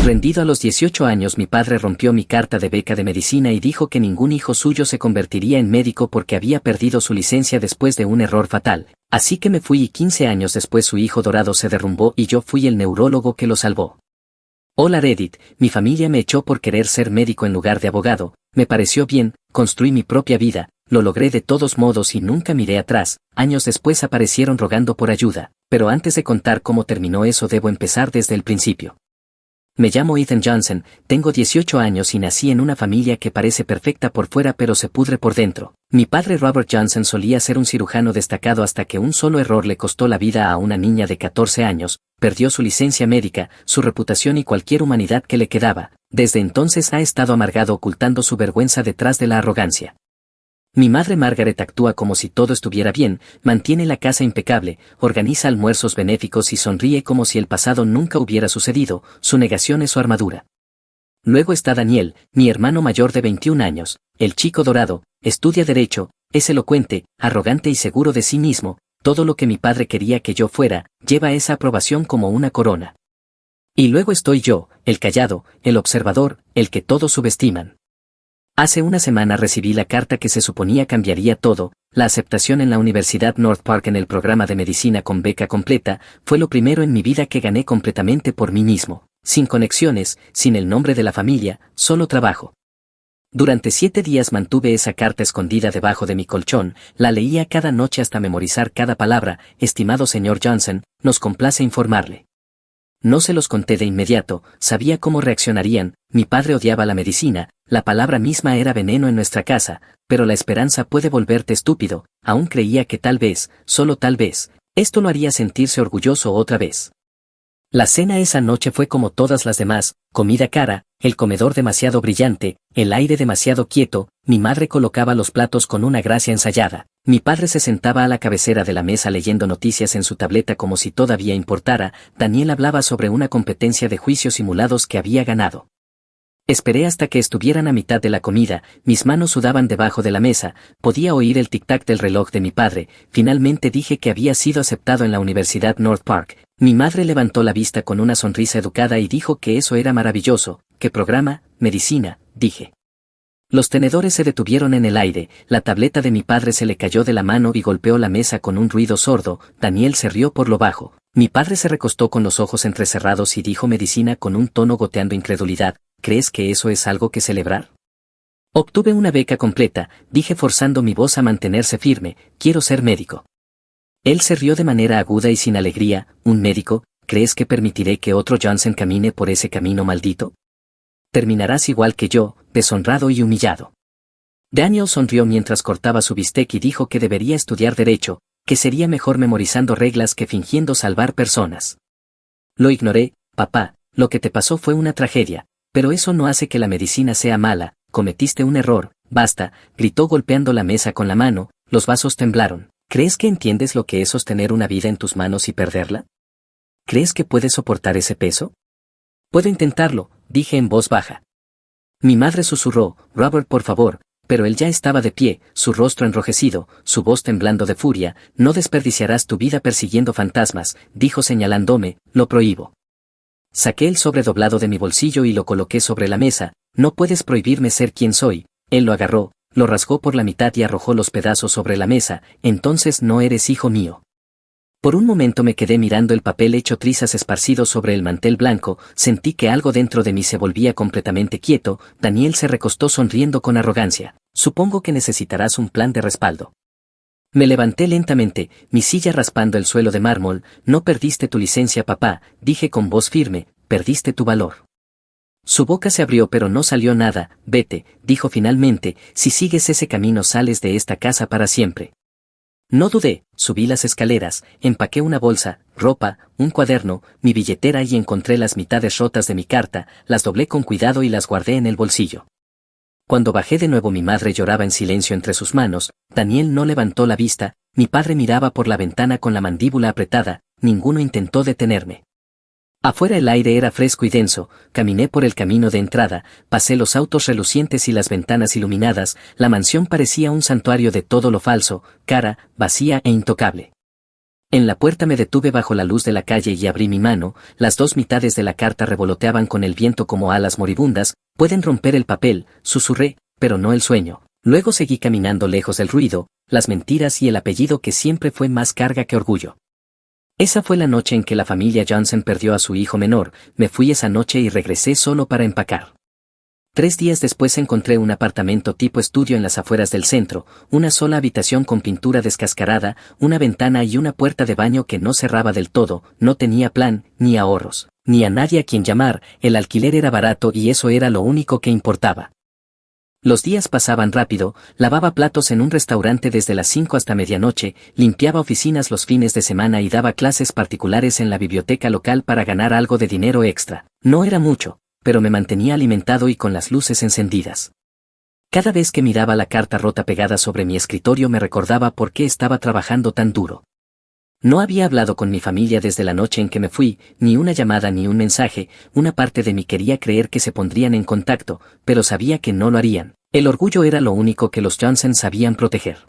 Rendido a los 18 años, mi padre rompió mi carta de beca de medicina y dijo que ningún hijo suyo se convertiría en médico porque había perdido su licencia después de un error fatal. Así que me fui y 15 años después su hijo dorado se derrumbó y yo fui el neurólogo que lo salvó. Hola Reddit, mi familia me echó por querer ser médico en lugar de abogado, me pareció bien, construí mi propia vida, lo logré de todos modos y nunca miré atrás. Años después aparecieron rogando por ayuda, pero antes de contar cómo terminó eso debo empezar desde el principio. Me llamo Ethan Johnson, tengo 18 años y nací en una familia que parece perfecta por fuera pero se pudre por dentro. Mi padre Robert Johnson solía ser un cirujano destacado hasta que un solo error le costó la vida a una niña de 14 años, perdió su licencia médica, su reputación y cualquier humanidad que le quedaba. Desde entonces ha estado amargado ocultando su vergüenza detrás de la arrogancia. Mi madre Margaret actúa como si todo estuviera bien, mantiene la casa impecable, organiza almuerzos benéficos y sonríe como si el pasado nunca hubiera sucedido, su negación es su armadura. Luego está Daniel, mi hermano mayor de 21 años, el chico dorado, estudia derecho, es elocuente, arrogante y seguro de sí mismo, todo lo que mi padre quería que yo fuera, lleva esa aprobación como una corona. Y luego estoy yo, el callado, el observador, el que todos subestiman. Hace una semana recibí la carta que se suponía cambiaría todo, la aceptación en la Universidad North Park en el programa de medicina con beca completa, fue lo primero en mi vida que gané completamente por mí mismo, sin conexiones, sin el nombre de la familia, solo trabajo. Durante 7 días mantuve esa carta escondida debajo de mi colchón, la leía cada noche hasta memorizar cada palabra. Estimado señor Johnson, nos complace informarle. No se los conté de inmediato, sabía cómo reaccionarían, mi padre odiaba la medicina, la palabra misma era veneno en nuestra casa, pero la esperanza puede volverte estúpido, aún creía que tal vez, solo tal vez, esto lo haría sentirse orgulloso otra vez. La cena esa noche fue como todas las demás, comida cara, el comedor demasiado brillante, el aire demasiado quieto, mi madre colocaba los platos con una gracia ensayada, mi padre se sentaba a la cabecera de la mesa leyendo noticias en su tableta como si todavía importara, Daniel hablaba sobre una competencia de juicios simulados que había ganado. Esperé hasta que estuvieran a mitad de la comida, mis manos sudaban debajo de la mesa, podía oír el tic-tac del reloj de mi padre, finalmente dije que había sido aceptado en la Universidad North Park. Mi madre levantó la vista con una sonrisa educada y dijo que eso era maravilloso. ¿Qué programa? Medicina, dije. Los tenedores se detuvieron en el aire, la tableta de mi padre se le cayó de la mano y golpeó la mesa con un ruido sordo, Daniel se rió por lo bajo. Mi padre se recostó con los ojos entrecerrados y dijo medicina con un tono goteando incredulidad. ¿Crees que eso es algo que celebrar? Obtuve una beca completa, dije forzando mi voz a mantenerse firme, quiero ser médico. Él se rió de manera aguda y sin alegría, ¿un médico? ¿Crees que permitiré que otro Johnson camine por ese camino maldito? Terminarás igual que yo, deshonrado y humillado. Daniel sonrió mientras cortaba su bistec y dijo que debería estudiar derecho, que sería mejor memorizando reglas que fingiendo salvar personas. Lo ignoré, papá, lo que te pasó fue una tragedia. Pero eso no hace que la medicina sea mala, cometiste un error, basta, gritó golpeando la mesa con la mano, los vasos temblaron. ¿Crees que entiendes lo que es sostener una vida en tus manos y perderla? ¿Crees que puedes soportar ese peso? Puedo intentarlo, dije en voz baja. Mi madre susurró, Robert por favor, pero él ya estaba de pie, su rostro enrojecido, su voz temblando de furia, no desperdiciarás tu vida persiguiendo fantasmas, dijo señalándome, lo prohíbo. Saqué el sobre doblado de mi bolsillo y lo coloqué sobre la mesa, no puedes prohibirme ser quien soy. Él lo agarró, lo rasgó por la mitad y arrojó los pedazos sobre la mesa, entonces no eres hijo mío. Por un momento me quedé mirando el papel hecho trizas esparcido sobre el mantel blanco, sentí que algo dentro de mí se volvía completamente quieto, Daniel se recostó sonriendo con arrogancia, supongo que necesitarás un plan de respaldo. Me levanté lentamente, mi silla raspando el suelo de mármol, no perdiste tu licencia papá, dije con voz firme, perdiste tu valor. Su boca se abrió pero no salió nada, vete, dijo finalmente, si sigues ese camino sales de esta casa para siempre. No dudé, subí las escaleras, empaqué una bolsa, ropa, un cuaderno, mi billetera y encontré las mitades rotas de mi carta, las doblé con cuidado y las guardé en el bolsillo. Cuando bajé de nuevo mi madre lloraba en silencio entre sus manos, Daniel no levantó la vista, mi padre miraba por la ventana con la mandíbula apretada, ninguno intentó detenerme. Afuera el aire era fresco y denso, caminé por el camino de entrada, pasé los autos relucientes y las ventanas iluminadas, la mansión parecía un santuario de todo lo falso, cara, vacía e intocable. En la puerta me detuve bajo la luz de la calle y abrí mi mano, las dos mitades de la carta revoloteaban con el viento como alas moribundas, pueden romper el papel, susurré, pero no el sueño. Luego seguí caminando lejos del ruido, las mentiras y el apellido que siempre fue más carga que orgullo. Esa fue la noche en que la familia Johnson perdió a su hijo menor, me fui esa noche y regresé solo para empacar. 3 días después encontré un apartamento tipo estudio en las afueras del centro, una sola habitación con pintura descascarada, una ventana y una puerta de baño que no cerraba del todo, no tenía plan, ni ahorros, ni a nadie a quien llamar, el alquiler era barato y eso era lo único que importaba. Los días pasaban rápido, lavaba platos en un restaurante desde las 5 hasta medianoche, limpiaba oficinas los fines de semana y daba clases particulares en la biblioteca local para ganar algo de dinero extra. No era mucho, pero me mantenía alimentado y con las luces encendidas. Cada vez que miraba la carta rota pegada sobre mi escritorio me recordaba por qué estaba trabajando tan duro. No había hablado con mi familia desde la noche en que me fui, ni una llamada ni un mensaje, una parte de mí quería creer que se pondrían en contacto, pero sabía que no lo harían. El orgullo era lo único que los Johnson sabían proteger.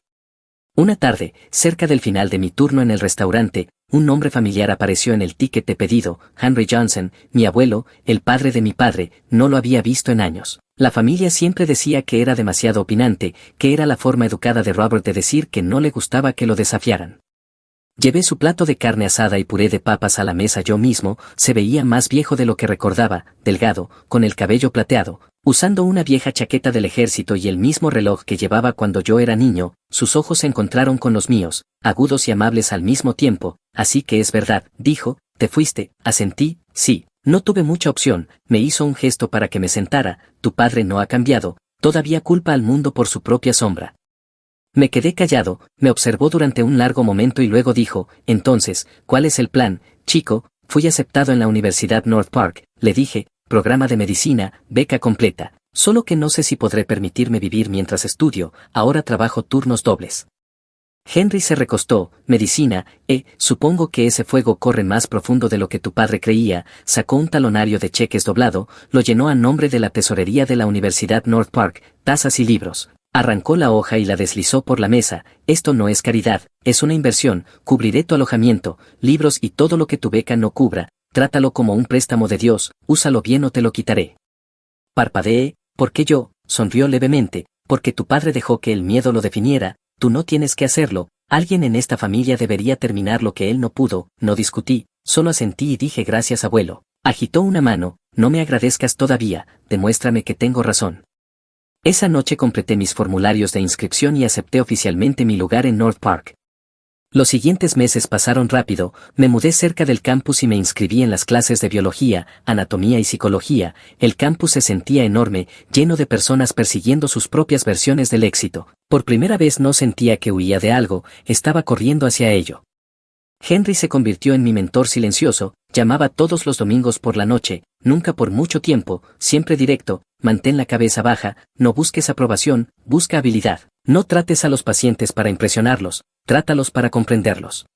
Una tarde, cerca del final de mi turno en el restaurante, un nombre familiar apareció en el ticket de pedido, Henry Johnson, mi abuelo, el padre de mi padre, no lo había visto en años. La familia siempre decía que era demasiado opinante, que era la forma educada de Robert de decir que no le gustaba que lo desafiaran. Llevé su plato de carne asada y puré de papas a la mesa yo mismo, se veía más viejo de lo que recordaba, delgado, con el cabello plateado, usando una vieja chaqueta del ejército y el mismo reloj que llevaba cuando yo era niño, sus ojos se encontraron con los míos, agudos y amables al mismo tiempo, así que es verdad, dijo, te fuiste, asentí, sí, no tuve mucha opción, me hizo un gesto para que me sentara, tu padre no ha cambiado, todavía culpa al mundo por su propia sombra. Me quedé callado, me observó durante un largo momento y luego dijo, entonces, ¿cuál es el plan, chico? Fui aceptado en la Universidad North Park, le dije, programa de medicina, beca completa, solo que no sé si podré permitirme vivir mientras estudio, ahora trabajo turnos dobles. Henry se recostó, medicina, supongo que ese fuego corre más profundo de lo que tu padre creía, sacó un talonario de cheques doblado, lo llenó a nombre de la tesorería de la Universidad North Park, tazas y libros. Arrancó la hoja y la deslizó por la mesa, esto no es caridad, es una inversión, cubriré tu alojamiento, libros y todo lo que tu beca no cubra, trátalo como un préstamo de Dios, úsalo bien o te lo quitaré. Parpadeé, ¿por qué yo? Sonrió levemente, porque tu padre dejó que el miedo lo definiera, tú no tienes que hacerlo, alguien en esta familia debería terminar lo que él no pudo, no discutí, solo asentí y dije gracias abuelo. Agitó una mano, no me agradezcas todavía, demuéstrame que tengo razón. Esa noche completé mis formularios de inscripción y acepté oficialmente mi lugar en North Park. Los siguientes meses pasaron rápido, me mudé cerca del campus y me inscribí en las clases de biología, anatomía y psicología, el campus se sentía enorme, lleno de personas persiguiendo sus propias versiones del éxito. Por primera vez no sentía que huía de algo, estaba corriendo hacia ello. Henry se convirtió en mi mentor silencioso, llamaba todos los domingos por la noche, nunca por mucho tiempo, siempre directo, mantén la cabeza baja, no busques aprobación, busca habilidad, no trates a los pacientes para impresionarlos, trátalos para comprenderlos.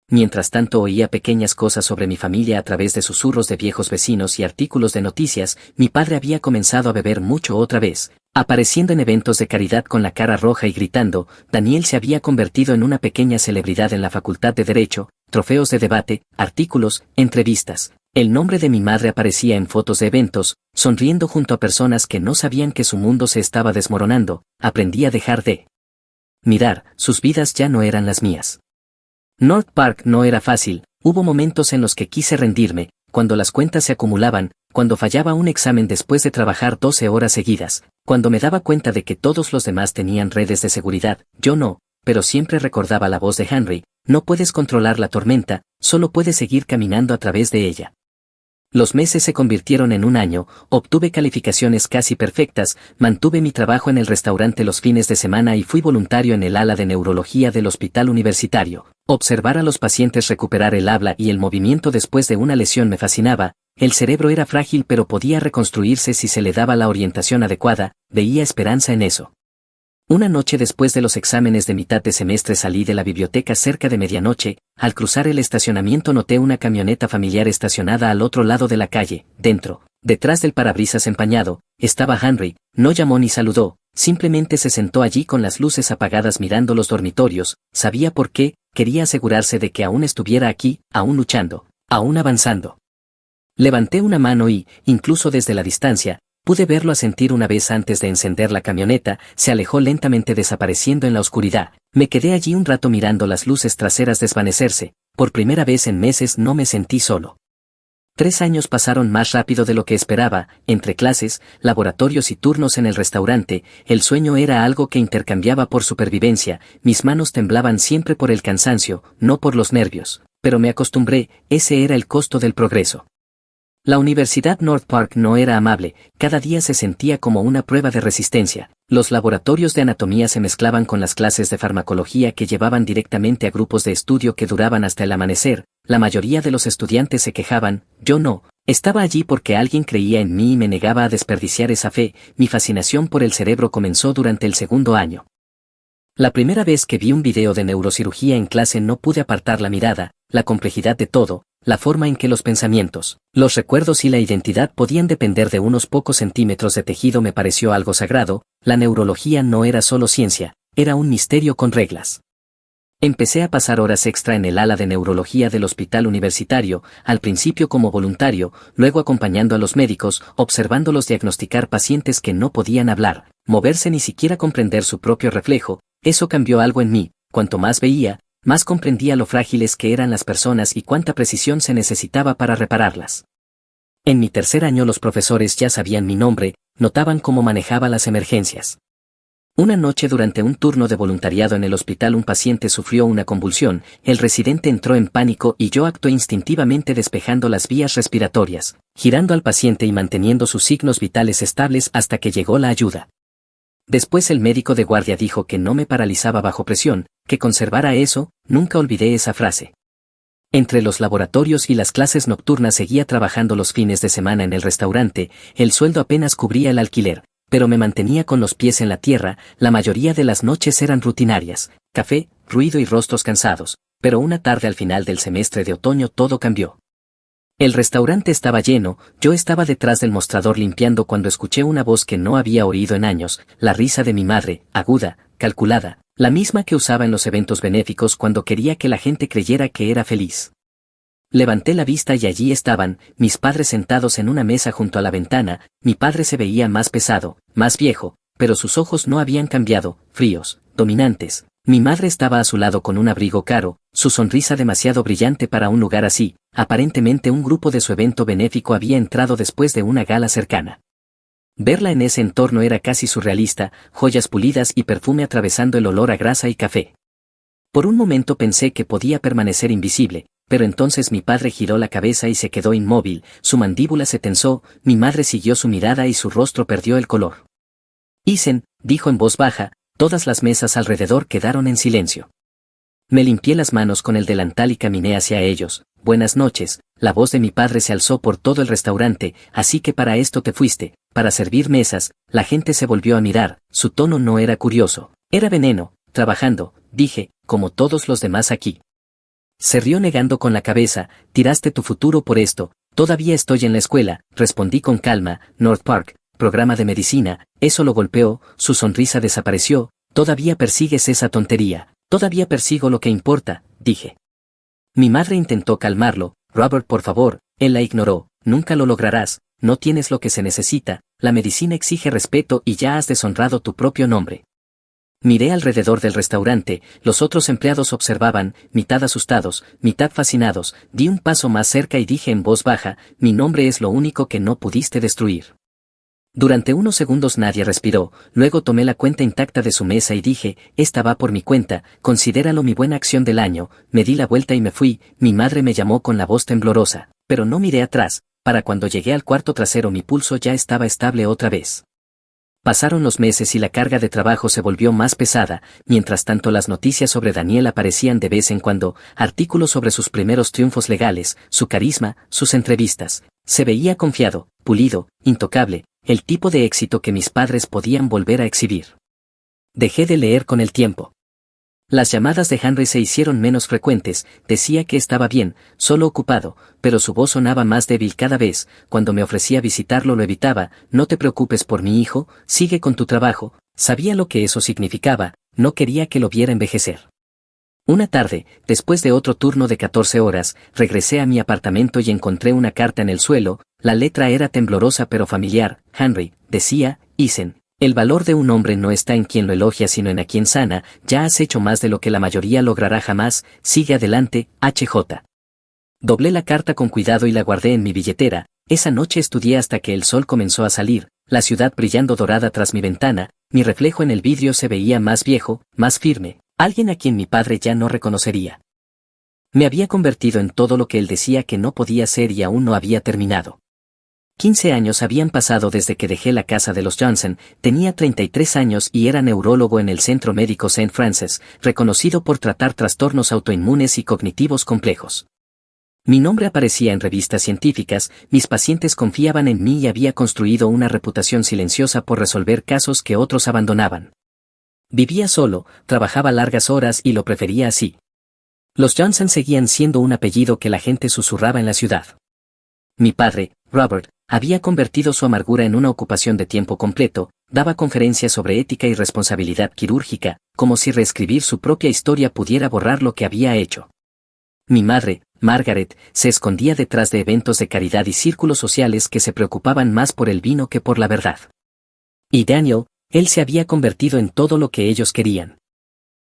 Mientras tanto oía pequeñas cosas sobre mi familia a través de susurros de viejos vecinos y artículos de noticias, mi padre había comenzado a beber mucho otra vez, apareciendo en eventos de caridad con la cara roja y gritando, Daniel se había convertido en una pequeña celebridad en la Facultad de Derecho, trofeos de debate, artículos, entrevistas. El nombre de mi madre aparecía en fotos de eventos, sonriendo junto a personas que no sabían que su mundo se estaba desmoronando, aprendí a dejar de mirar, sus vidas ya no eran las mías. North Park no era fácil, hubo momentos en los que quise rendirme, cuando las cuentas se acumulaban, cuando fallaba un examen después de trabajar 12 horas seguidas, cuando me daba cuenta de que todos los demás tenían redes de seguridad, yo no, pero siempre recordaba la voz de Henry, no puedes controlar la tormenta, solo puedes seguir caminando a través de ella. Los meses se convirtieron en un año, obtuve calificaciones casi perfectas, mantuve mi trabajo en el restaurante los fines de semana y fui voluntario en el ala de neurología del hospital universitario. Observar a los pacientes recuperar el habla y el movimiento después de una lesión me fascinaba, el cerebro era frágil pero podía reconstruirse si se le daba la orientación adecuada, veía esperanza en eso. Una noche después de los exámenes de mitad de semestre salí de la biblioteca cerca de medianoche, al cruzar el estacionamiento noté una camioneta familiar estacionada al otro lado de la calle, dentro, detrás del parabrisas empañado, estaba Henry, no llamó ni saludó, Simplemente se sentó allí con las luces apagadas mirando los dormitorios, sabía por qué, quería asegurarse de que aún estuviera aquí, aún luchando, aún avanzando. Levanté una mano y, incluso desde la distancia, pude verlo asentir una vez antes de encender la camioneta, se alejó lentamente desapareciendo en la oscuridad. Me quedé allí un rato mirando las luces traseras desvanecerse, por primera vez en meses no me sentí solo. 3 años pasaron más rápido de lo que esperaba, entre clases, laboratorios y turnos en el restaurante, el sueño era algo que intercambiaba por supervivencia, mis manos temblaban siempre por el cansancio, no por los nervios, pero me acostumbré, ese era el costo del progreso. La Universidad North Park no era amable, cada día se sentía como una prueba de resistencia. Los laboratorios de anatomía se mezclaban con las clases de farmacología que llevaban directamente a grupos de estudio que duraban hasta el amanecer. La mayoría de los estudiantes se quejaban, yo no. Estaba allí porque alguien creía en mí y me negaba a desperdiciar esa fe. Mi fascinación por el cerebro comenzó durante el segundo año. La primera vez que vi un video de neurocirugía en clase no pude apartar la mirada, la complejidad de todo, la forma en que los pensamientos, los recuerdos y la identidad podían depender de unos pocos centímetros de tejido me pareció algo sagrado. La neurología no era solo ciencia, era un misterio con reglas. Empecé a pasar horas extra en el ala de neurología del hospital universitario, al principio como voluntario, luego acompañando a los médicos, observándolos diagnosticar pacientes que no podían hablar, moverse ni siquiera comprender su propio reflejo. Eso cambió algo en mí, cuanto más veía, más comprendía lo frágiles que eran las personas y cuánta precisión se necesitaba para repararlas. En mi tercer año los profesores ya sabían mi nombre, notaban cómo manejaba las emergencias. Una noche durante un turno de voluntariado en el hospital un paciente sufrió una convulsión, el residente entró en pánico y yo actué instintivamente despejando las vías respiratorias, girando al paciente y manteniendo sus signos vitales estables hasta que llegó la ayuda. Después el médico de guardia dijo que no me paralizaba bajo presión, que conservara eso, nunca olvidé esa frase. Entre los laboratorios y las clases nocturnas seguía trabajando los fines de semana en el restaurante, el sueldo apenas cubría el alquiler, pero me mantenía con los pies en la tierra, la mayoría de las noches eran rutinarias, café, ruido y rostros cansados, pero una tarde al final del semestre de otoño todo cambió. El restaurante estaba lleno, yo estaba detrás del mostrador limpiando cuando escuché una voz que no había oído en años, la risa de mi madre, aguda, calculada, la misma que usaba en los eventos benéficos cuando quería que la gente creyera que era feliz. Levanté la vista y allí estaban, mis padres sentados en una mesa junto a la ventana. Mi padre se veía más pesado, más viejo, pero sus ojos no habían cambiado, fríos, dominantes. Mi madre estaba a su lado con un abrigo caro, su sonrisa demasiado brillante para un lugar así. Aparentemente un grupo de su evento benéfico había entrado después de una gala cercana. Verla en ese entorno era casi surrealista, joyas pulidas y perfume atravesando el olor a grasa y café. Por un momento pensé que podía permanecer invisible, pero entonces mi padre giró la cabeza y se quedó inmóvil, su mandíbula se tensó, mi madre siguió su mirada y su rostro perdió el color. Isen, dijo en voz baja, todas las mesas alrededor quedaron en silencio. Me limpié las manos con el delantal y caminé hacia ellos. Buenas noches, la voz de mi padre se alzó por todo el restaurante, así que para esto te fuiste, para servir mesas. La gente se volvió a mirar, su tono no era curioso, era veneno, trabajando, dije, como todos los demás aquí. Se rió negando con la cabeza, tiraste tu futuro por esto. Todavía estoy en la escuela, respondí con calma, North Park, programa de medicina. Eso lo golpeó, su sonrisa desapareció. Todavía persigues esa tontería. Todavía persigo lo que importa, dije. Mi madre intentó calmarlo, Robert, por favor, él la ignoró, nunca lo lograrás, no tienes lo que se necesita, la medicina exige respeto y ya has deshonrado tu propio nombre. Miré alrededor del restaurante, los otros empleados observaban, mitad asustados, mitad fascinados. Di un paso más cerca y dije en voz baja, mi nombre es lo único que no pudiste destruir. Durante unos segundos nadie respiró, luego tomé la cuenta intacta de su mesa y dije, esta va por mi cuenta, considéralo mi buena acción del año. Me di la vuelta y me fui. Mi madre me llamó con la voz temblorosa, pero no miré atrás, para cuando llegué al cuarto trasero mi pulso ya estaba estable otra vez. Pasaron los meses y la carga de trabajo se volvió más pesada, mientras tanto las noticias sobre Daniel aparecían de vez en cuando, artículos sobre sus primeros triunfos legales, su carisma, sus entrevistas. Se veía confiado, pulido, intocable, el tipo de éxito que mis padres podían volver a exhibir. Dejé de leer con el tiempo. Las llamadas de Henry se hicieron menos frecuentes, decía que estaba bien, solo ocupado, pero su voz sonaba más débil cada vez. Cuando me ofrecía visitarlo lo evitaba. No te preocupes por mi hijo, sigue con tu trabajo, Sabía lo que eso significaba, no quería que lo viera envejecer. Una tarde, después de otro turno de 14 horas, regresé a mi apartamento y encontré una carta en el suelo. La letra era temblorosa pero familiar. Henry, decía, Eason, el valor de un hombre no está en quien lo elogia sino en a quien sana. Ya has hecho más de lo que la mayoría logrará jamás. Sigue adelante, HJ. Doblé la carta con cuidado y la guardé en mi billetera. Esa noche estudié hasta que el sol comenzó a salir, la ciudad brillando dorada tras mi ventana. Mi reflejo en el vidrio se veía más viejo, más firme, alguien a quien mi padre ya no reconocería. Me había convertido en todo lo que él decía que no podía ser y aún no había terminado. 15 años habían pasado desde que dejé la casa de los Johnson. Tenía 33 años y era neurólogo en el Centro Médico St. Francis, reconocido por tratar trastornos autoinmunes y cognitivos complejos. Mi nombre aparecía en revistas científicas, mis pacientes confiaban en mí y había construido una reputación silenciosa por resolver casos que otros abandonaban. Vivía solo, trabajaba largas horas y lo prefería así. Los Johnson seguían siendo un apellido que la gente susurraba en la ciudad. Mi padre, Robert, había convertido su amargura en una ocupación de tiempo completo, daba conferencias sobre ética y responsabilidad quirúrgica, como si reescribir su propia historia pudiera borrar lo que había hecho. Mi madre, Margaret, se escondía detrás de eventos de caridad y círculos sociales que se preocupaban más por el vino que por la verdad. Y Daniel, él se había convertido en todo lo que ellos querían.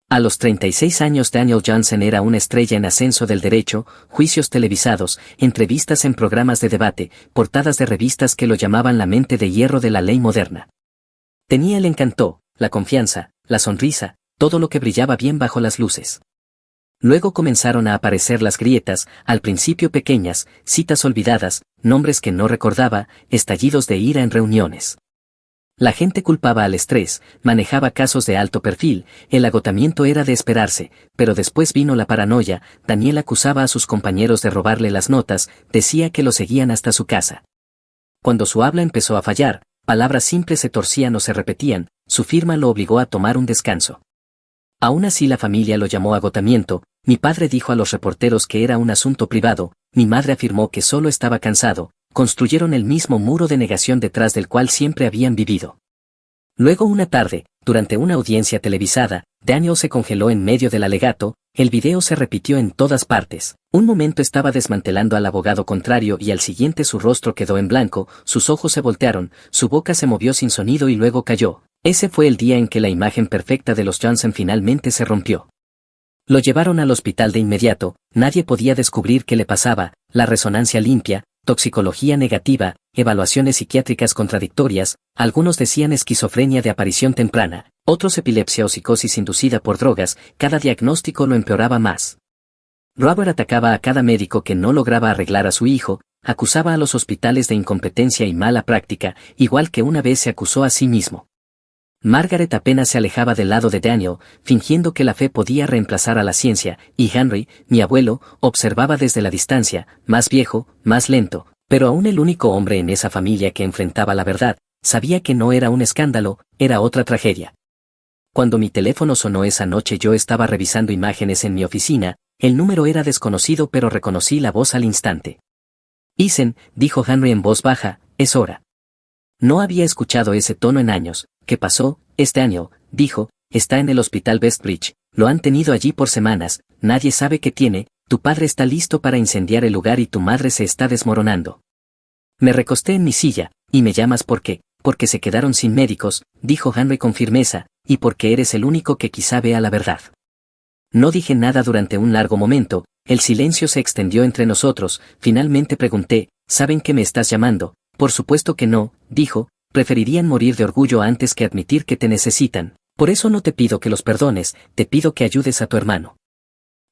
A los 36 años Daniel Johnson era una estrella en ascenso del derecho, juicios televisados, entrevistas en programas de debate, portadas de revistas que lo llamaban la mente de hierro de la ley moderna. Tenía el encanto, la confianza, la sonrisa, todo lo que brillaba bien bajo las luces. Luego comenzaron a aparecer las grietas, al principio pequeñas, citas olvidadas, nombres que no recordaba, estallidos de ira en reuniones. La gente culpaba al estrés, manejaba casos de alto perfil, el agotamiento era de esperarse, pero después vino la paranoia. Daniel acusaba a sus compañeros de robarle las notas, decía que lo seguían hasta su casa. Cuando su habla empezó a fallar, palabras simples se torcían o se repetían, su firma lo obligó a tomar un descanso. Aún así la familia lo llamó agotamiento. Mi padre dijo a los reporteros que era un asunto privado, mi madre afirmó que solo estaba cansado. Construyeron el mismo muro de negación detrás del cual siempre habían vivido. Luego una tarde, durante una audiencia televisada, Daniel se congeló en medio del alegato, el video se repitió en todas partes. Un momento estaba desmantelando al abogado contrario y al siguiente su rostro quedó en blanco, sus ojos se voltearon, su boca se movió sin sonido y luego cayó. Ese fue el día en que la imagen perfecta de los Johnson finalmente se rompió. Lo llevaron al hospital de inmediato, nadie podía descubrir qué le pasaba, la resonancia limpia, toxicología negativa, evaluaciones psiquiátricas contradictorias, algunos decían esquizofrenia de aparición temprana, otros epilepsia o psicosis inducida por drogas, cada diagnóstico lo empeoraba más. Robert atacaba a cada médico que no lograba arreglar a su hijo, acusaba a los hospitales de incompetencia y mala práctica, igual que una vez se acusó a sí mismo. Margaret apenas se alejaba del lado de Daniel, fingiendo que la fe podía reemplazar a la ciencia, y Henry, mi abuelo, observaba desde la distancia, más viejo, más lento, pero aún el único hombre en esa familia que enfrentaba la verdad, sabía que no era un escándalo, era otra tragedia. Cuando mi teléfono sonó esa noche yo estaba revisando imágenes en mi oficina, el número era desconocido pero reconocí la voz al instante. Eason, dijo Henry en voz baja, es hora. No había escuchado ese tono en años. ¿Qué pasó? Daniel, dijo, está en el hospital Westbridge, lo han tenido allí por semanas, nadie sabe qué tiene, tu padre está listo para incendiar el lugar y tu madre se está desmoronando. Me recosté en mi silla, ¿y me llamas por qué? Porque se quedaron sin médicos, dijo Henry con firmeza, y porque eres el único que quizá vea la verdad. No dije nada durante un largo momento, el silencio se extendió entre nosotros, finalmente pregunté, ¿saben que me estás llamando? Por supuesto que no, dijo, preferirían morir de orgullo antes que admitir que te necesitan, por eso no te pido que los perdones, te pido que ayudes a tu hermano.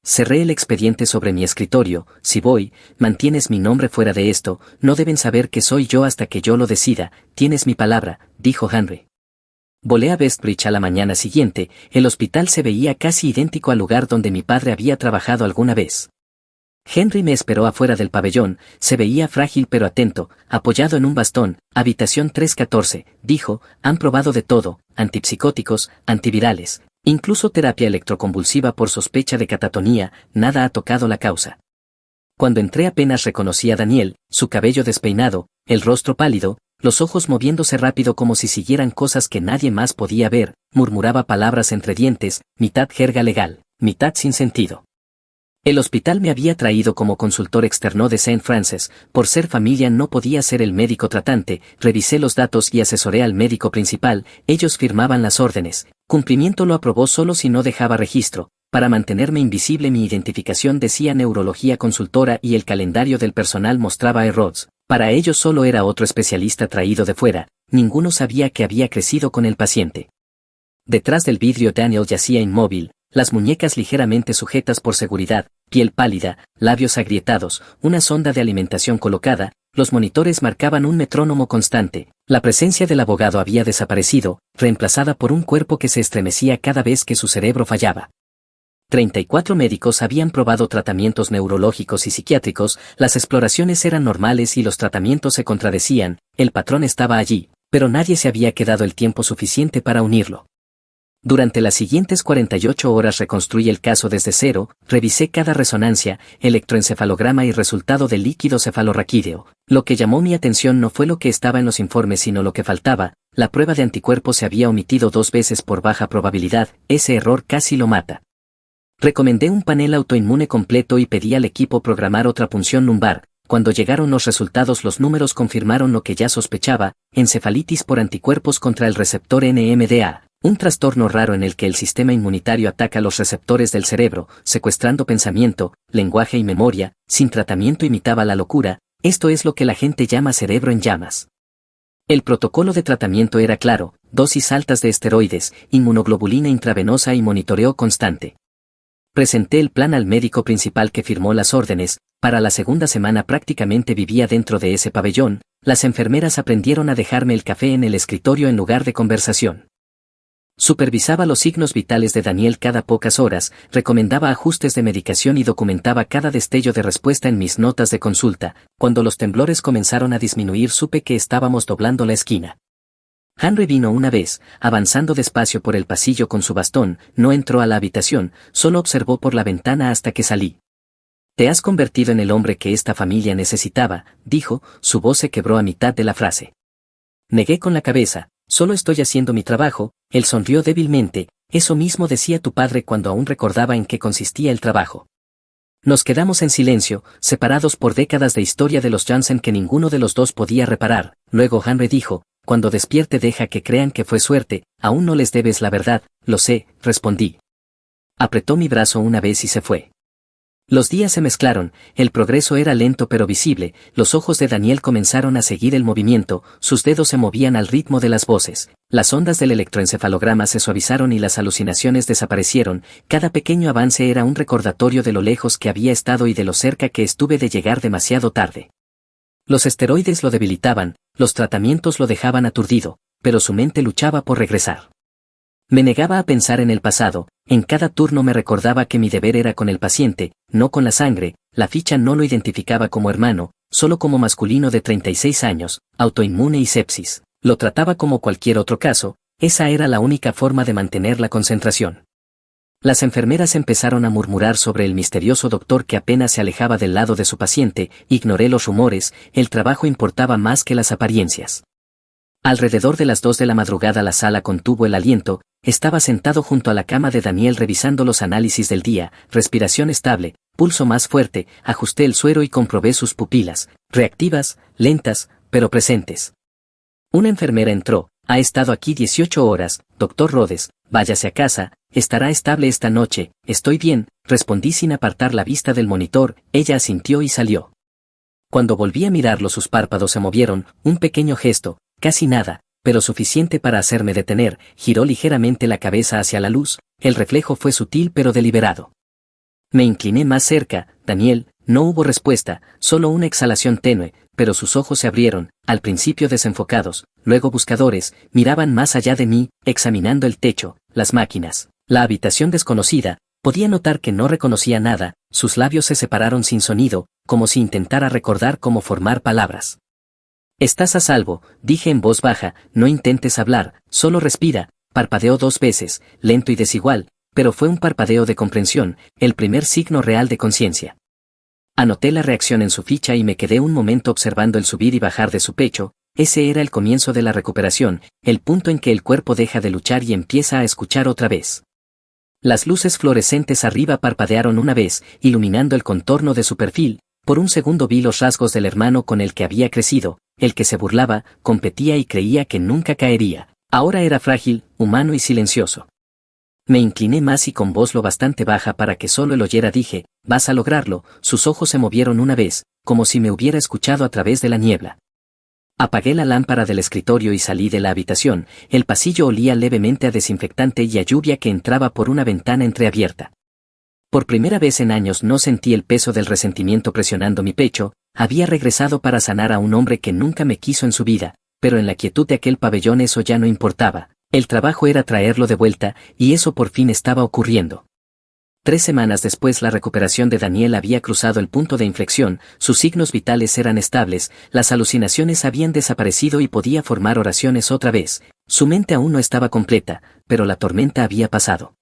Cerré el expediente sobre mi escritorio, si voy, mantienes mi nombre fuera de esto, no deben saber que soy yo hasta que yo lo decida, tienes mi palabra, dijo Henry. Volé a Westbridge a la mañana siguiente, el hospital se veía casi idéntico al lugar donde mi padre había trabajado alguna vez. Henry me esperó afuera del pabellón, se veía frágil pero atento, apoyado en un bastón, habitación 314, dijo, han probado de todo, antipsicóticos, antivirales, incluso terapia electroconvulsiva por sospecha de catatonía, nada ha tocado la causa. Cuando entré apenas reconocí a Daniel, su cabello despeinado, el rostro pálido, los ojos moviéndose rápido como si siguieran cosas que nadie más podía ver, murmuraba palabras entre dientes, mitad jerga legal, mitad sin sentido. El hospital me había traído como consultor externo de St. Francis, por ser familia no podía ser el médico tratante, revisé los datos y asesoré al médico principal, ellos firmaban las órdenes, cumplimiento lo aprobó solo si no dejaba registro, para mantenerme invisible mi identificación decía neurología consultora y el calendario del personal mostraba errores, para ellos solo era otro especialista traído de fuera, ninguno sabía que había crecido con el paciente. Detrás del vidrio Daniel yacía inmóvil, las muñecas ligeramente sujetas por seguridad, piel pálida, labios agrietados, una sonda de alimentación colocada, los monitores marcaban un metrónomo constante, la presencia del abogado había desaparecido, reemplazada por un cuerpo que se estremecía cada vez que su cerebro fallaba. 34 médicos habían probado tratamientos neurológicos y psiquiátricos, las exploraciones eran normales y los tratamientos se contradecían, el patrón estaba allí, pero nadie se había quedado el tiempo suficiente para unirlo. Durante las siguientes 48 horas reconstruí el caso desde cero, revisé cada resonancia, electroencefalograma y resultado del líquido cefalorraquídeo. Lo que llamó mi atención no fue lo que estaba en los informes sino lo que faltaba, la prueba de anticuerpos se había omitido 2 veces por baja probabilidad, ese error casi lo mata. Recomendé un panel autoinmune completo y pedí al equipo programar otra punción lumbar. Cuando llegaron los resultados los números confirmaron lo que ya sospechaba, encefalitis por anticuerpos contra el receptor NMDA. Un trastorno raro en el que el sistema inmunitario ataca los receptores del cerebro, secuestrando pensamiento, lenguaje y memoria, sin tratamiento imitaba la locura, esto es lo que la gente llama cerebro en llamas. El protocolo de tratamiento era claro, dosis altas de esteroides, inmunoglobulina intravenosa y monitoreo constante. Presenté el plan al médico principal que firmó las órdenes, para la segunda semana prácticamente vivía dentro de ese pabellón, las enfermeras aprendieron a dejarme el café en el escritorio en lugar de conversación. Supervisaba los signos vitales de Daniel cada pocas horas, recomendaba ajustes de medicación y documentaba cada destello de respuesta en mis notas de consulta. Cuando los temblores comenzaron a disminuir supe que estábamos doblando la esquina. Henry vino una vez, avanzando despacio por el pasillo con su bastón, no entró a la habitación, solo observó por la ventana hasta que salí. Te has convertido en el hombre que esta familia necesitaba, dijo, su voz se quebró a mitad de la frase. Negué con la cabeza. Solo estoy haciendo mi trabajo, él sonrió débilmente, eso mismo decía tu padre cuando aún recordaba en qué consistía el trabajo. Nos quedamos en silencio, separados por décadas de historia de los Jansen que ninguno de los dos podía reparar, luego Henry dijo, cuando despierte deja que crean que fue suerte, aún no les debes la verdad, lo sé, respondí. Apretó mi brazo una vez y se fue. Los días se mezclaron, el progreso era lento pero visible, los ojos de Daniel comenzaron a seguir el movimiento, sus dedos se movían al ritmo de las voces, las ondas del electroencefalograma se suavizaron y las alucinaciones desaparecieron, cada pequeño avance era un recordatorio de lo lejos que había estado y de lo cerca que estuve de llegar demasiado tarde. Los esteroides lo debilitaban, los tratamientos lo dejaban aturdido, pero su mente luchaba por regresar. Me negaba a pensar en el pasado, en cada turno me recordaba que mi deber era con el paciente, no con la sangre, la ficha no lo identificaba como hermano, solo como masculino de 36 años, autoinmune y sepsis, lo trataba como cualquier otro caso, esa era la única forma de mantener la concentración. Las enfermeras empezaron a murmurar sobre el misterioso doctor que apenas se alejaba del lado de su paciente, ignoré los rumores, el trabajo importaba más que las apariencias. Alrededor de las 2 de la madrugada la sala contuvo el aliento, estaba sentado junto a la cama de Daniel revisando los análisis del día, respiración estable, pulso más fuerte, ajusté el suero y comprobé sus pupilas, reactivas, lentas, pero presentes. Una enfermera entró, ha estado aquí 18 horas, doctor Rhodes, váyase a casa, estará estable esta noche, estoy bien, respondí sin apartar la vista del monitor, ella asintió y salió. Cuando volví a mirarlo sus párpados se movieron, un pequeño gesto, casi nada, pero suficiente para hacerme detener, giró ligeramente la cabeza hacia la luz, el reflejo fue sutil pero deliberado. Me incliné más cerca, Daniel, no hubo respuesta, solo una exhalación tenue, pero sus ojos se abrieron, al principio desenfocados, luego buscadores, miraban más allá de mí, examinando el techo, las máquinas, la habitación desconocida, podía notar que no reconocía nada, sus labios se separaron sin sonido, como si intentara recordar cómo formar palabras. Estás a salvo, dije en voz baja, no intentes hablar, solo respira, parpadeó 2 veces, lento y desigual, pero fue un parpadeo de comprensión, el primer signo real de conciencia. Anoté la reacción en su ficha y me quedé un momento observando el subir y bajar de su pecho, ese era el comienzo de la recuperación, el punto en que el cuerpo deja de luchar y empieza a escuchar otra vez. Las luces fluorescentes arriba parpadearon una vez, iluminando el contorno de su perfil. Por un segundo vi los rasgos del hermano con el que había crecido, el que se burlaba, competía y creía que nunca caería. Ahora era frágil, humano y silencioso. Me incliné más y con voz lo bastante baja para que solo él oyera dije, vas a lograrlo. Sus ojos se movieron una vez, como si me hubiera escuchado a través de la niebla. Apagué la lámpara del escritorio y salí de la habitación. El pasillo olía levemente a desinfectante y a lluvia que entraba por una ventana entreabierta. Por primera vez en años no sentí el peso del resentimiento presionando mi pecho. Había regresado para sanar a un hombre que nunca me quiso en su vida, pero en la quietud de aquel pabellón eso ya no importaba. El trabajo era traerlo de vuelta, y eso por fin estaba ocurriendo. 3 semanas después la recuperación de Daniel había cruzado el punto de inflexión, sus signos vitales eran estables, las alucinaciones habían desaparecido y podía formar oraciones otra vez. Su mente aún no estaba completa, pero la tormenta había pasado.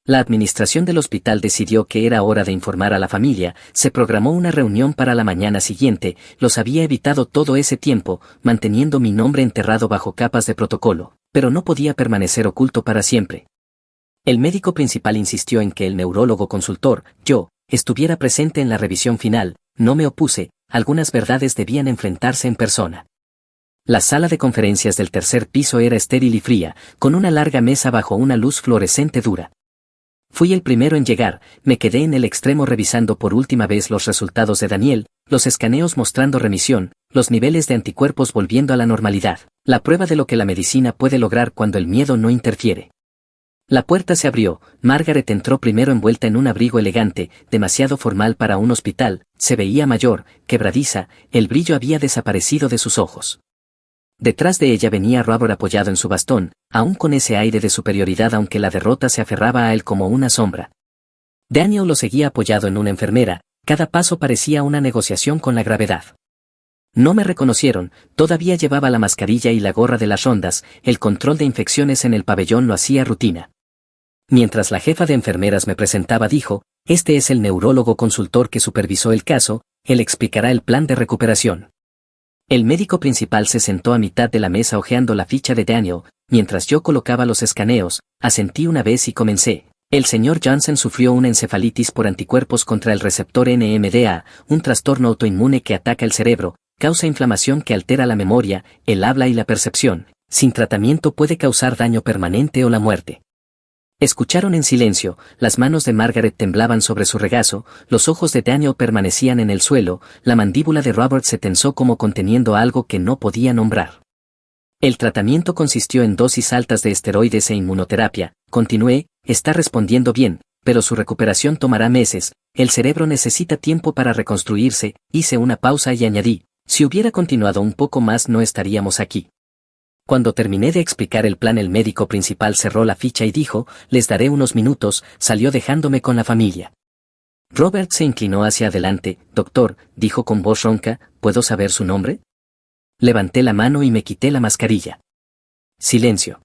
La administración del hospital decidió que era hora de informar a la familia, se programó una reunión para la mañana siguiente, los había evitado todo ese tiempo, manteniendo mi nombre enterrado bajo capas de protocolo, pero no podía permanecer oculto para siempre. El médico principal insistió en que el neurólogo consultor, yo, estuviera presente en la revisión final, no me opuse, algunas verdades debían enfrentarse en persona. La sala de conferencias del tercer piso era estéril y fría, con una larga mesa bajo una luz fluorescente dura. Fui el primero en llegar, me quedé en el extremo revisando por última vez los resultados de Daniel, los escaneos mostrando remisión, los niveles de anticuerpos volviendo a la normalidad, la prueba de lo que la medicina puede lograr cuando el miedo no interfiere. La puerta se abrió, Margaret entró primero envuelta en un abrigo elegante, demasiado formal para un hospital, se veía mayor, quebradiza, el brillo había desaparecido de sus ojos. Detrás de ella venía Robert apoyado en su bastón, aún con ese aire de superioridad aunque la derrota se aferraba a él como una sombra. Daniel lo seguía apoyado en una enfermera, cada paso parecía una negociación con la gravedad. No me reconocieron, todavía llevaba la mascarilla y la gorra de las rondas, el control de infecciones en el pabellón lo hacía rutina. Mientras la jefa de enfermeras me presentaba dijo, este es el neurólogo consultor que supervisó el caso, él explicará el plan de recuperación. El médico principal se sentó a mitad de la mesa hojeando la ficha de Daniel, mientras yo colocaba los escaneos, asentí una vez y comencé. El señor Johnson sufrió una encefalitis por anticuerpos contra el receptor NMDA, un trastorno autoinmune que ataca el cerebro, causa inflamación que altera la memoria, el habla y la percepción. Sin tratamiento puede causar daño permanente o la muerte. Escucharon en silencio, las manos de Margaret temblaban sobre su regazo, los ojos de Daniel permanecían en el suelo, la mandíbula de Robert se tensó como conteniendo algo que no podía nombrar. El tratamiento consistió en dosis altas de esteroides e inmunoterapia, continué, está respondiendo bien, pero su recuperación tomará meses, el cerebro necesita tiempo para reconstruirse, hice una pausa y añadí, si hubiera continuado un poco más no estaríamos aquí. Cuando terminé de explicar el plan el médico principal cerró la ficha y dijo, les daré unos minutos, salió dejándome con la familia. Robert se inclinó hacia adelante, doctor, dijo con voz ronca, ¿puedo saber su nombre? Levanté la mano y me quité la mascarilla. Silencio.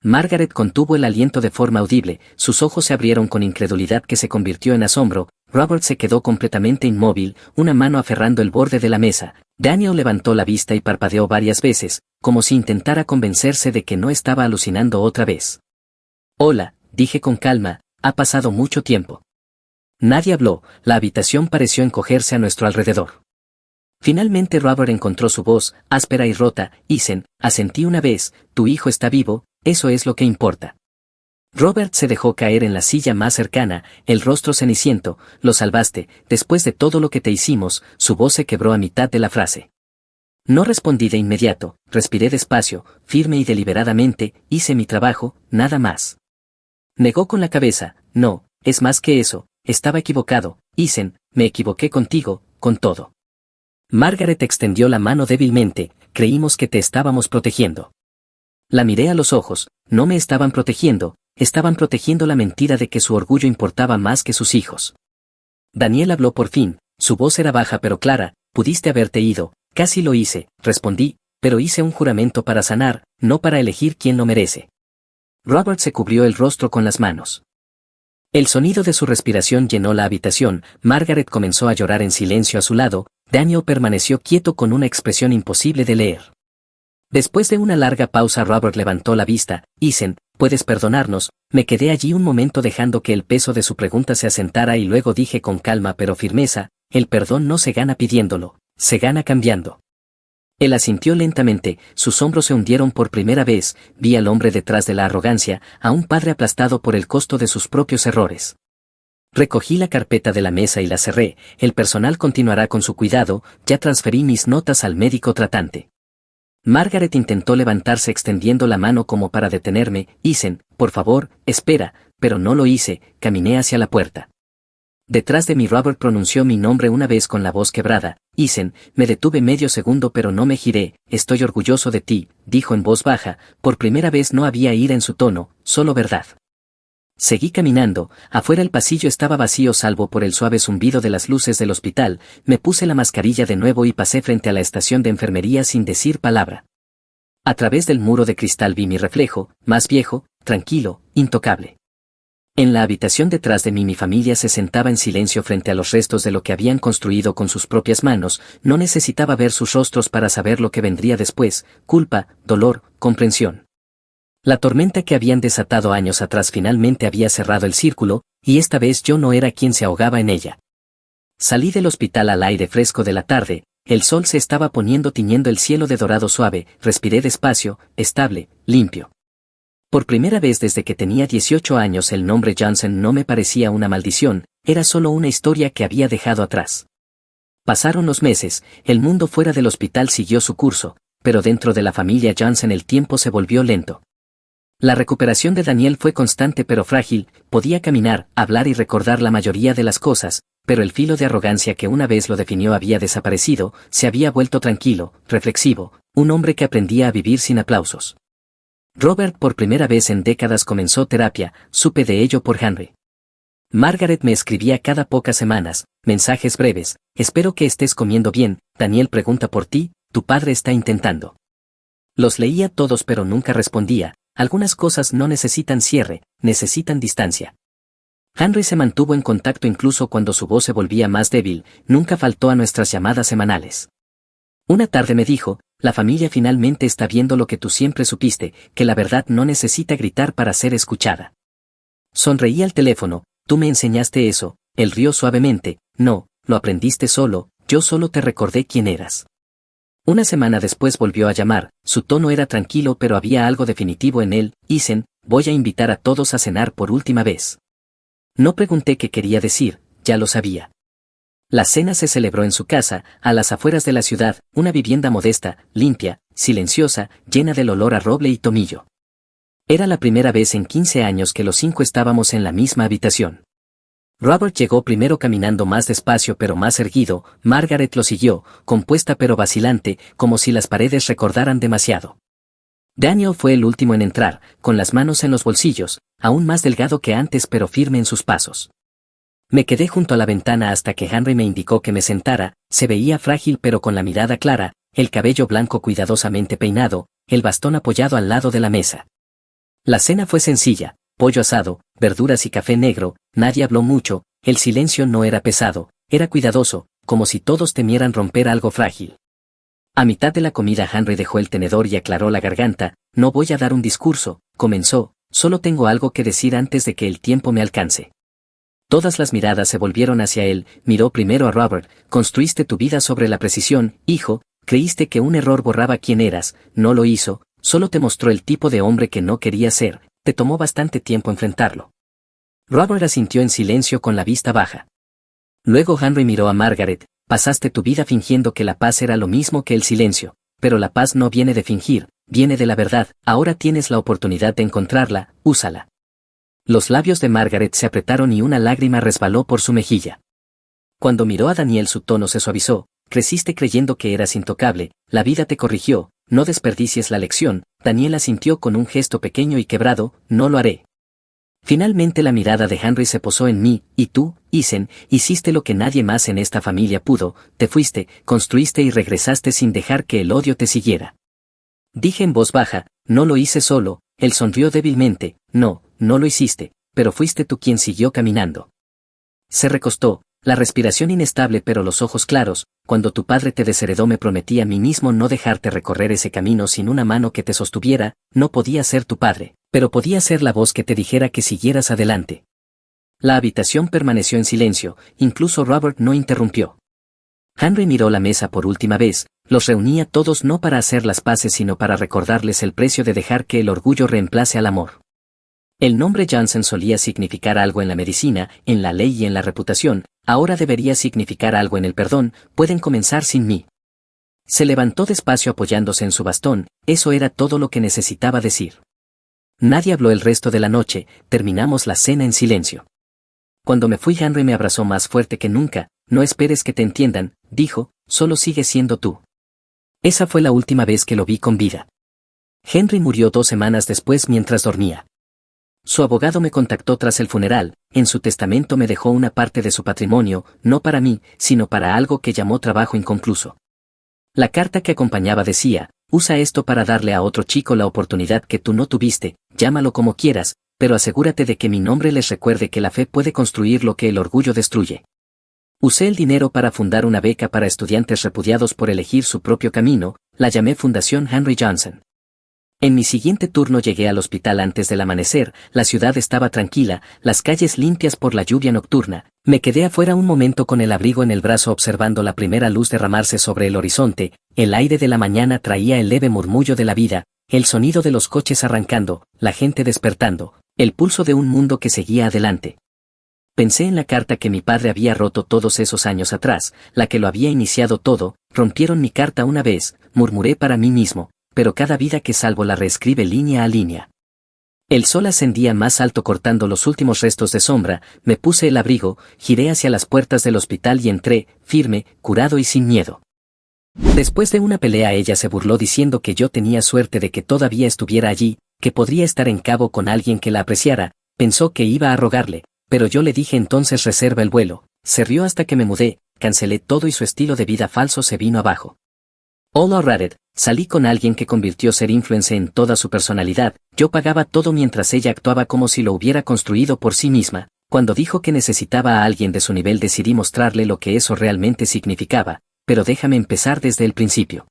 Margaret contuvo el aliento de forma audible, sus ojos se abrieron con incredulidad que se convirtió en asombro, Robert se quedó completamente inmóvil, una mano aferrando el borde de la mesa, Daniel levantó la vista y parpadeó varias veces, como si intentara convencerse de que no estaba alucinando otra vez. Hola, dije con calma, ha pasado mucho tiempo. Nadie habló, la habitación pareció encogerse a nuestro alrededor. Finalmente Robert encontró su voz, áspera y rota, Isen, asentí una vez, tu hijo está vivo, eso es lo que importa. Robert se dejó caer en la silla más cercana, el rostro ceniciento, lo salvaste, después de todo lo que te hicimos, su voz se quebró a mitad de la frase. No respondí de inmediato, respiré despacio, firme y deliberadamente, hice mi trabajo, nada más. Negó con la cabeza, no, es más que eso, estaba equivocado, Isen, me equivoqué contigo, con todo. Margaret extendió la mano débilmente, creímos que te estábamos protegiendo. La miré a los ojos, no me estaban protegiendo la mentira de que su orgullo importaba más que sus hijos. Daniel habló por fin, su voz era baja pero clara, pudiste haberte ido, casi lo hice, respondí, pero hice un juramento para sanar, no para elegir quién lo merece. Robert se cubrió el rostro con las manos. El sonido de su respiración llenó la habitación, Margaret comenzó a llorar en silencio a su lado, Daniel permaneció quieto con una expresión imposible de leer. Después de una larga pausa Robert levantó la vista. Ethan, ¿puedes perdonarnos? Me quedé allí un momento dejando que el peso de su pregunta se asentara y luego dije con calma pero firmeza, el perdón no se gana pidiéndolo, se gana cambiando. Él asintió lentamente, sus hombros se hundieron por primera vez, vi al hombre detrás de la arrogancia, a un padre aplastado por el costo de sus propios errores. Recogí la carpeta de la mesa y la cerré, el personal continuará con su cuidado, ya transferí mis notas al médico tratante. Margaret intentó levantarse extendiendo la mano como para detenerme. Ethan, por favor, espera, pero no lo hice, caminé hacia la puerta. Detrás de mí Robert pronunció mi nombre una vez con la voz quebrada. Ethan, me detuve medio segundo pero no me giré. Estoy orgulloso de ti, dijo en voz baja, por primera vez no había ira en su tono, solo verdad. Seguí caminando, afuera el pasillo estaba vacío salvo por el suave zumbido de las luces del hospital, me puse la mascarilla de nuevo y pasé frente a la estación de enfermería sin decir palabra. A través del muro de cristal vi mi reflejo, más viejo, tranquilo, intocable. En la habitación detrás de mí mi familia se sentaba en silencio frente a los restos de lo que habían construido con sus propias manos, no necesitaba ver sus rostros para saber lo que vendría después, culpa, dolor, comprensión. La tormenta que habían desatado años atrás finalmente había cerrado el círculo, y esta vez yo no era quien se ahogaba en ella. Salí del hospital al aire fresco de la tarde, el sol se estaba poniendo tiñendo el cielo de dorado suave, respiré despacio, estable, limpio. Por primera vez desde que tenía 18 años el nombre Johnson no me parecía una maldición, era solo una historia que había dejado atrás. Pasaron los meses, el mundo fuera del hospital siguió su curso, pero dentro de la familia Johnson el tiempo se volvió lento. La recuperación de Daniel fue constante pero frágil, podía caminar, hablar y recordar la mayoría de las cosas, pero el filo de arrogancia que una vez lo definió había desaparecido, se había vuelto tranquilo, reflexivo, un hombre que aprendía a vivir sin aplausos. Robert por primera vez en décadas comenzó terapia, supe de ello por Henry. Margaret me escribía cada pocas semanas, mensajes breves, espero que estés comiendo bien, Daniel pregunta por ti, tu padre está intentando. Los leía todos pero nunca respondía. Algunas cosas no necesitan cierre, necesitan distancia. Henry se mantuvo en contacto incluso cuando su voz se volvía más débil, nunca faltó a nuestras llamadas semanales. Una tarde me dijo, la familia finalmente está viendo lo que tú siempre supiste, que la verdad no necesita gritar para ser escuchada. Sonreí al teléfono, tú me enseñaste eso, él rió suavemente, no, lo aprendiste solo, yo solo te recordé quién eras. Una semana después volvió a llamar, su tono era tranquilo pero había algo definitivo en él. Ethan, voy a invitar a todos a cenar por última vez. No pregunté qué quería decir, ya lo sabía. La cena se celebró en su casa, a las afueras de la ciudad, una vivienda modesta, limpia, silenciosa, llena del olor a roble y tomillo. Era la primera vez en 15 años que los 5 estábamos en la misma habitación. Robert llegó primero caminando más despacio pero más erguido, Margaret lo siguió, compuesta pero vacilante, como si las paredes recordaran demasiado. Daniel fue el último en entrar, con las manos en los bolsillos, aún más delgado que antes pero firme en sus pasos. Me quedé junto a la ventana hasta que Henry me indicó que me sentara, se veía frágil pero con la mirada clara, el cabello blanco cuidadosamente peinado, el bastón apoyado al lado de la mesa. La cena fue sencilla. Pollo asado, verduras y café negro, nadie habló mucho, el silencio no era pesado, era cuidadoso, como si todos temieran romper algo frágil. A mitad de la comida Henry dejó el tenedor y aclaró la garganta, no voy a dar un discurso, comenzó, solo tengo algo que decir antes de que el tiempo me alcance. Todas las miradas se volvieron hacia él, miró primero a Robert, construiste tu vida sobre la precisión, hijo, creíste que un error borraba quién eras, no lo hizo, solo te mostró el tipo de hombre que no quería ser. Te tomó bastante tiempo enfrentarlo. Robert asintió en silencio con la vista baja. Luego Henry miró a Margaret, pasaste tu vida fingiendo que la paz era lo mismo que el silencio, pero la paz no viene de fingir, viene de la verdad, ahora tienes la oportunidad de encontrarla, úsala. Los labios de Margaret se apretaron y una lágrima resbaló por su mejilla. Cuando miró a Daniel su tono se suavizó, creciste creyendo que eras intocable, la vida te corrigió, no desperdicies la lección. Daniel asintió con un gesto pequeño y quebrado, no lo haré. Finalmente la mirada de Henry se posó en mí, y tú, Ethan, hiciste lo que nadie más en esta familia pudo, te fuiste, construiste y regresaste sin dejar que el odio te siguiera. Dije en voz baja, no lo hice solo, él sonrió débilmente, no, no lo hiciste, pero fuiste tú quien siguió caminando. Se recostó, La respiración inestable pero los ojos claros, cuando tu padre te desheredó me prometí a mí mismo no dejarte recorrer ese camino sin una mano que te sostuviera, no podía ser tu padre, pero podía ser la voz que te dijera que siguieras adelante. La habitación permaneció en silencio, incluso Robert no interrumpió. Henry miró la mesa por última vez, los reunía todos no para hacer las paces sino para recordarles el precio de dejar que el orgullo reemplace al amor. El nombre Johnson solía significar algo en la medicina, en la ley y en la reputación, ahora debería significar algo en el perdón, pueden comenzar sin mí. Se levantó despacio apoyándose en su bastón, eso era todo lo que necesitaba decir. Nadie habló el resto de la noche, terminamos la cena en silencio. Cuando me fui Henry me abrazó más fuerte que nunca, no esperes que te entiendan, dijo, solo sigue siendo tú. Esa fue la última vez que lo vi con vida. Henry murió 2 semanas después mientras dormía. Su abogado me contactó tras el funeral, en su testamento me dejó una parte de su patrimonio, no para mí, sino para algo que llamó trabajo inconcluso. La carta que acompañaba decía, usa esto para darle a otro chico la oportunidad que tú no tuviste, llámalo como quieras, pero asegúrate de que mi nombre les recuerde que la fe puede construir lo que el orgullo destruye. Usé el dinero para fundar una beca para estudiantes repudiados por elegir su propio camino, la llamé Fundación Henry Johnson. En mi siguiente turno llegué al hospital antes del amanecer, la ciudad estaba tranquila, las calles limpias por la lluvia nocturna, me quedé afuera un momento con el abrigo en el brazo observando la primera luz derramarse sobre el horizonte, el aire de la mañana traía el leve murmullo de la vida, el sonido de los coches arrancando, la gente despertando, el pulso de un mundo que seguía adelante. Pensé en la carta que mi padre había roto todos esos años atrás, la que lo había iniciado todo, rompieron mi carta una vez, murmuré para mí mismo, pero cada vida que salvo la reescribe línea a línea. El sol ascendía más alto cortando los últimos restos de sombra, me puse el abrigo, giré hacia las puertas del hospital y entré, firme, curado y sin miedo. Después de una pelea ella se burló diciendo que yo tenía suerte de que todavía estuviera allí, que podría estar en Cabo con alguien que la apreciara, pensó que iba a rogarle, pero yo le dije entonces reserva el vuelo, se rió hasta que me mudé, cancelé todo y su estilo de vida falso se vino abajo. All alright, salí con alguien que convirtió ser influencer en toda su personalidad, yo pagaba todo mientras ella actuaba como si lo hubiera construido por sí misma, cuando dijo que necesitaba a alguien de su nivel decidí mostrarle lo que eso realmente significaba, pero déjame empezar desde el principio.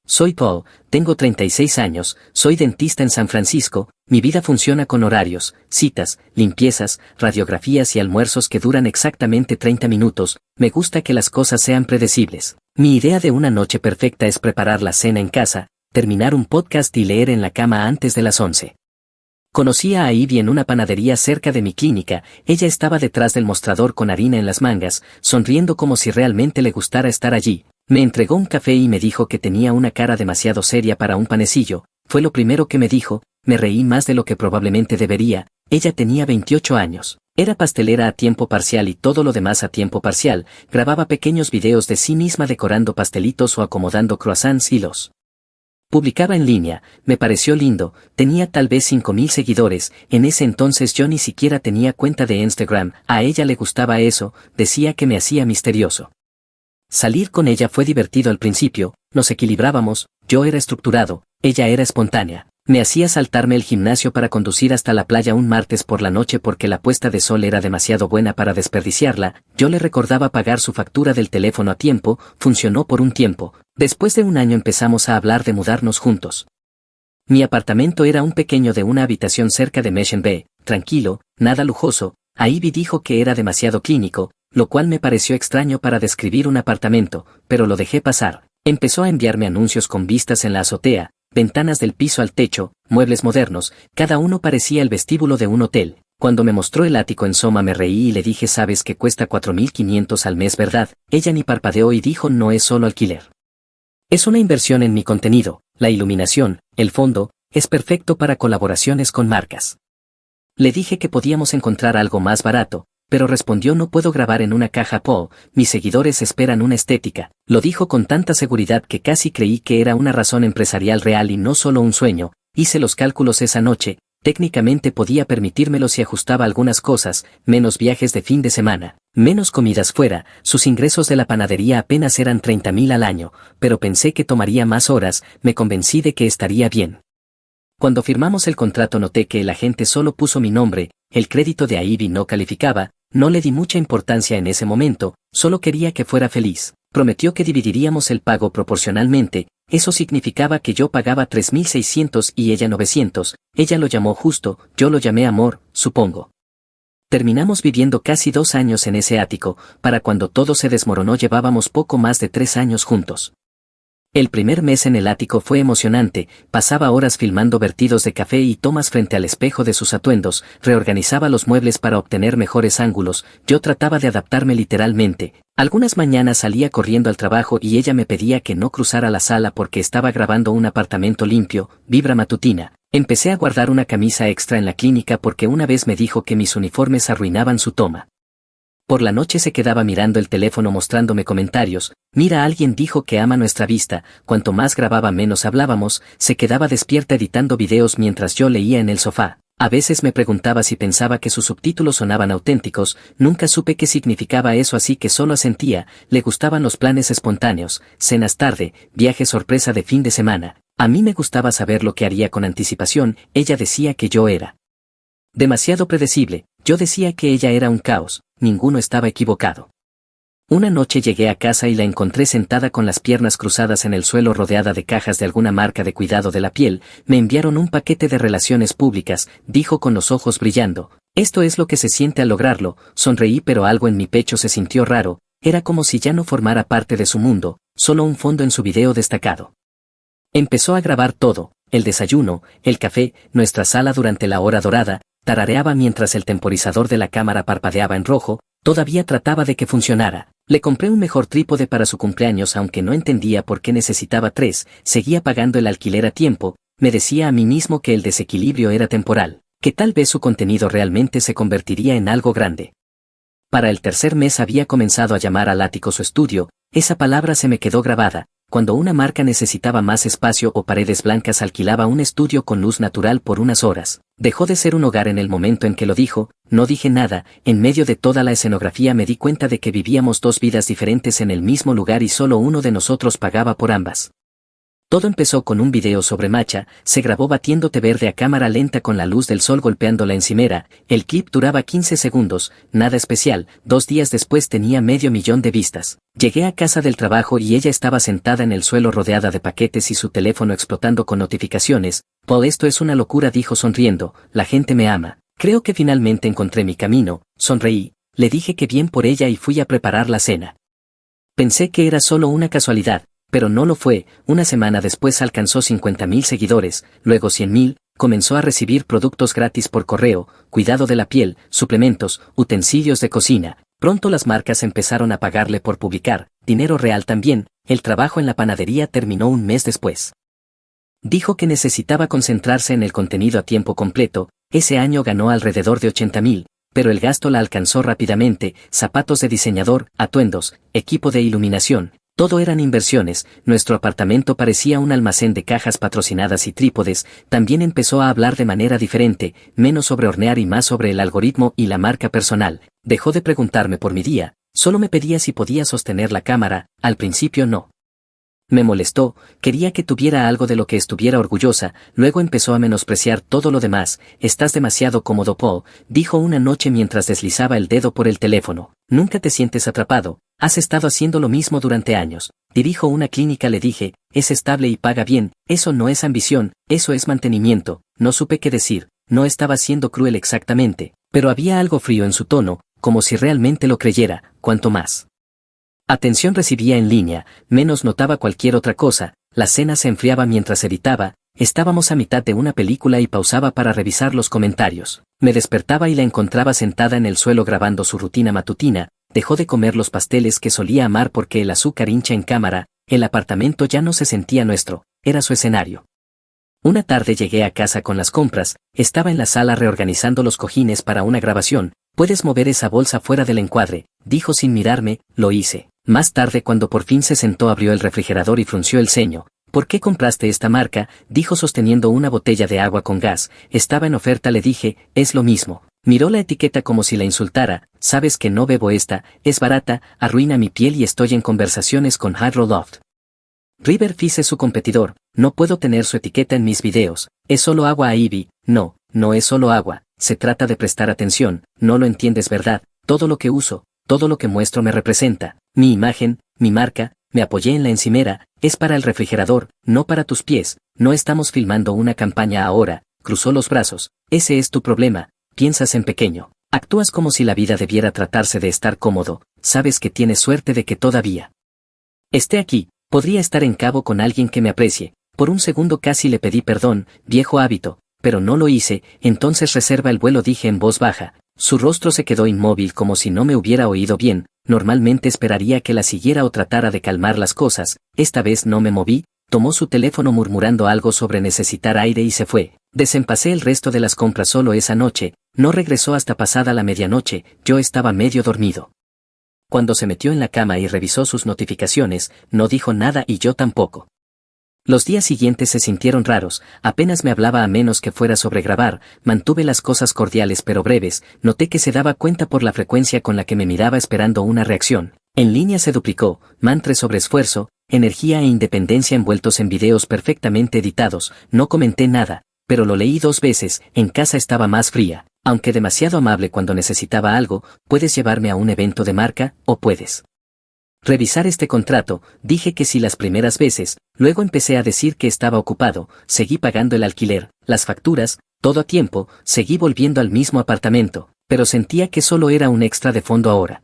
Soy Paul, tengo 36 años, soy dentista en San Francisco, mi vida funciona con horarios, citas, limpiezas, radiografías y almuerzos que duran exactamente 30 minutos, me gusta que las cosas sean predecibles. Mi idea de una noche perfecta es preparar la cena en casa, terminar un podcast y leer en la cama antes de las 11. Conocí a Ivy en una panadería cerca de mi clínica, ella estaba detrás del mostrador con harina en las mangas, sonriendo como si realmente le gustara estar allí. Me entregó un café y me dijo que tenía una cara demasiado seria para un panecillo, fue lo primero que me dijo, me reí más de lo que probablemente debería, ella tenía 28 años, era pastelera a tiempo parcial y todo lo demás a tiempo parcial, grababa pequeños videos de sí misma decorando pastelitos o acomodando croissants y los publicaba en línea, me pareció lindo, tenía tal vez 5.000 seguidores, en ese entonces yo ni siquiera tenía cuenta de Instagram, a ella le gustaba eso, decía que me hacía misterioso. Salir con ella fue divertido al principio, nos equilibrábamos, yo era estructurado, ella era espontánea. Me hacía saltarme el gimnasio para conducir hasta la playa un martes por la noche porque la puesta de sol era demasiado buena para desperdiciarla, yo le recordaba pagar su factura del teléfono a tiempo, funcionó por un tiempo, después de un año empezamos a hablar de mudarnos juntos. Mi apartamento era un pequeño de una habitación cerca de Mission Bay, tranquilo, nada lujoso, Ivy dijo que era demasiado clínico, lo cual me pareció extraño para describir un apartamento, pero lo dejé pasar. Empezó a enviarme anuncios con vistas en la azotea, ventanas del piso al techo, muebles modernos, cada uno parecía el vestíbulo de un hotel. Cuando me mostró el ático en Soma me reí y le dije sabes que cuesta 4.500 al mes ¿verdad? Ella ni parpadeó y dijo no es solo alquiler. Es una inversión en mi contenido, la iluminación, el fondo, es perfecto para colaboraciones con marcas. Le dije que podíamos encontrar algo más barato, pero respondió no puedo grabar en una caja Paul, mis seguidores esperan una estética, lo dijo con tanta seguridad que casi creí que era una razón empresarial real y no solo un sueño, hice los cálculos esa noche, técnicamente podía permitírmelo si ajustaba algunas cosas, menos viajes de fin de semana, menos comidas fuera, sus ingresos de la panadería apenas eran 30.000 al año, pero pensé que tomaría más horas, me convencí de que estaría bien. Cuando firmamos el contrato noté que el agente solo puso mi nombre, el crédito de Ivy no calificaba, No le di mucha importancia en ese momento, solo quería que fuera feliz. Prometió que dividiríamos el pago proporcionalmente, eso significaba que yo pagaba 3.600 y ella 900, ella lo llamó justo, yo lo llamé amor, supongo. Terminamos viviendo casi 2 años en ese ático, para cuando todo se desmoronó llevábamos poco más de 3 años juntos. El primer mes en el ático fue emocionante, pasaba horas filmando vertidos de café y tomas frente al espejo de sus atuendos, reorganizaba los muebles para obtener mejores ángulos, yo trataba de adaptarme literalmente. Algunas mañanas salía corriendo al trabajo y ella me pedía que no cruzara la sala porque estaba grabando un apartamento limpio, vibra matutina. Empecé a guardar una camisa extra en la clínica porque una vez me dijo que mis uniformes arruinaban su toma. Por la noche se quedaba mirando el teléfono mostrándome comentarios, mira alguien dijo que ama nuestra vista, cuanto más grababa menos hablábamos, se quedaba despierta editando videos mientras yo leía en el sofá. A veces me preguntaba si pensaba que sus subtítulos sonaban auténticos, nunca supe qué significaba eso así que solo asentía, le gustaban los planes espontáneos, cenas tarde, viaje sorpresa de fin de semana. A mí me gustaba saber lo que haría con anticipación, ella decía que yo era demasiado predecible, yo decía que ella era un caos, ninguno estaba equivocado. Una noche llegué a casa y la encontré sentada con las piernas cruzadas en el suelo rodeada de cajas de alguna marca de cuidado de la piel, me enviaron un paquete de relaciones públicas, dijo con los ojos brillando, esto es lo que se siente al lograrlo, sonreí pero algo en mi pecho se sintió raro, era como si ya no formara parte de su mundo, solo un fondo en su video destacado. Empezó a grabar todo, el desayuno, el café, nuestra sala durante la hora dorada, tarareaba mientras el temporizador de la cámara parpadeaba en rojo, todavía trataba de que funcionara. Le compré un mejor trípode para su cumpleaños aunque no entendía por qué necesitaba 3, seguía pagando el alquiler a tiempo, me decía a mí mismo que el desequilibrio era temporal, que tal vez su contenido realmente se convertiría en algo grande. Para el tercer mes había comenzado a llamar al ático su estudio, esa palabra se me quedó grabada. Cuando una marca necesitaba más espacio o paredes blancas alquilaba un estudio con luz natural por unas horas. Dejó de ser un hogar en el momento en que lo dijo, no dije nada, en medio de toda la escenografía me di cuenta de que vivíamos 2 vidas diferentes en el mismo lugar y solo uno de nosotros pagaba por ambas. Todo empezó con un video sobre Matcha, se grabó batiendo té verde a cámara lenta con la luz del sol golpeando la encimera, el clip duraba 15 segundos, nada especial, 2 días después tenía 500.000 de vistas. Llegué a casa del trabajo y ella estaba sentada en el suelo rodeada de paquetes y su teléfono explotando con notificaciones. Paul, esto es una locura, dijo sonriendo, la gente me ama, creo que finalmente encontré mi camino, sonreí, le dije que bien por ella y fui a preparar la cena. Pensé que era solo una casualidad, pero no lo fue, una semana después alcanzó 50.000 seguidores, luego 100.000, comenzó a recibir productos gratis por correo, cuidado de la piel, suplementos, utensilios de cocina, pronto las marcas empezaron a pagarle por publicar, dinero real también, el trabajo en la panadería terminó un mes después. Dijo que necesitaba concentrarse en el contenido a tiempo completo, ese año ganó alrededor de 80.000, pero el gasto la alcanzó rápidamente, zapatos de diseñador, atuendos, equipo de iluminación. Todo eran inversiones, nuestro apartamento parecía un almacén de cajas patrocinadas y trípodes, también empezó a hablar de manera diferente, menos sobre hornear y más sobre el algoritmo y la marca personal, dejó de preguntarme por mi día, solo me pedía si podía sostener la cámara, al principio no. Me molestó, quería que tuviera algo de lo que estuviera orgullosa, luego empezó a menospreciar todo lo demás, estás demasiado cómodo Paul, dijo una noche mientras deslizaba el dedo por el teléfono, nunca te sientes atrapado, has estado haciendo lo mismo durante años, dirijo una clínica le dije, es estable y paga bien, eso no es ambición, eso es mantenimiento, no supe qué decir, no estaba siendo cruel exactamente, pero había algo frío en su tono, como si realmente lo creyera, cuanto más atención recibía en línea, menos notaba cualquier otra cosa, la cena se enfriaba mientras editaba, estábamos a mitad de una película y pausaba para revisar los comentarios, me despertaba y la encontraba sentada en el suelo grabando su rutina matutina, dejó de comer los pasteles que solía amar porque el azúcar hincha en cámara, el apartamento ya no se sentía nuestro, era su escenario. Una tarde llegué a casa con las compras, estaba en la sala reorganizando los cojines para una grabación, puedes mover esa bolsa fuera del encuadre, dijo sin mirarme, lo hice. Más tarde cuando por fin se sentó abrió el refrigerador y frunció el ceño. ¿Por qué compraste esta marca? Dijo sosteniendo una botella de agua con gas, estaba en oferta le dije, es lo mismo. Miró la etiqueta como si la insultara, sabes que no bebo esta, es barata, arruina mi piel y estoy en conversaciones con Hydro Loft. River Fizz es su competidor, no puedo tener su etiqueta en mis videos, es solo agua a Ivy, no, no es solo agua, se trata de prestar atención, no lo entiendes verdad, todo lo que uso, todo lo que muestro me representa, mi imagen, mi marca, me apoyé en la encimera, es para el refrigerador, no para tus pies, no estamos filmando una campaña ahora, cruzó los brazos, ese es tu problema, piensas en pequeño, actúas como si la vida debiera tratarse de estar cómodo, sabes que tienes suerte de que todavía esté aquí, podría estar en Cabo con alguien que me aprecie, por un segundo casi le pedí perdón, viejo hábito, pero no lo hice, entonces reserva el vuelo dije en voz baja, su rostro se quedó inmóvil como si no me hubiera oído bien, normalmente esperaría que la siguiera o tratara de calmar las cosas, esta vez no me moví, tomó su teléfono murmurando algo sobre necesitar aire y se fue, desempacé el resto de las compras solo esa noche, no regresó hasta pasada la medianoche, yo estaba medio dormido. Cuando se metió en la cama y revisó sus notificaciones, no dijo nada y yo tampoco. Los días siguientes se sintieron raros, apenas me hablaba a menos que fuera sobre grabar, mantuve las cosas cordiales pero breves, noté que se daba cuenta por la frecuencia con la que me miraba esperando una reacción. En línea se duplicó, mantra sobre esfuerzo, energía e independencia envueltos en videos perfectamente editados, no comenté nada, pero lo leí 2 veces, en casa estaba más fría, aunque demasiado amable cuando necesitaba algo, puedes llevarme a un evento de marca, o puedes revisar este contrato, dije que sí las primeras veces, luego empecé a decir que estaba ocupado, seguí pagando el alquiler, las facturas, todo a tiempo, seguí volviendo al mismo apartamento, pero sentía que solo era un extra de fondo ahora.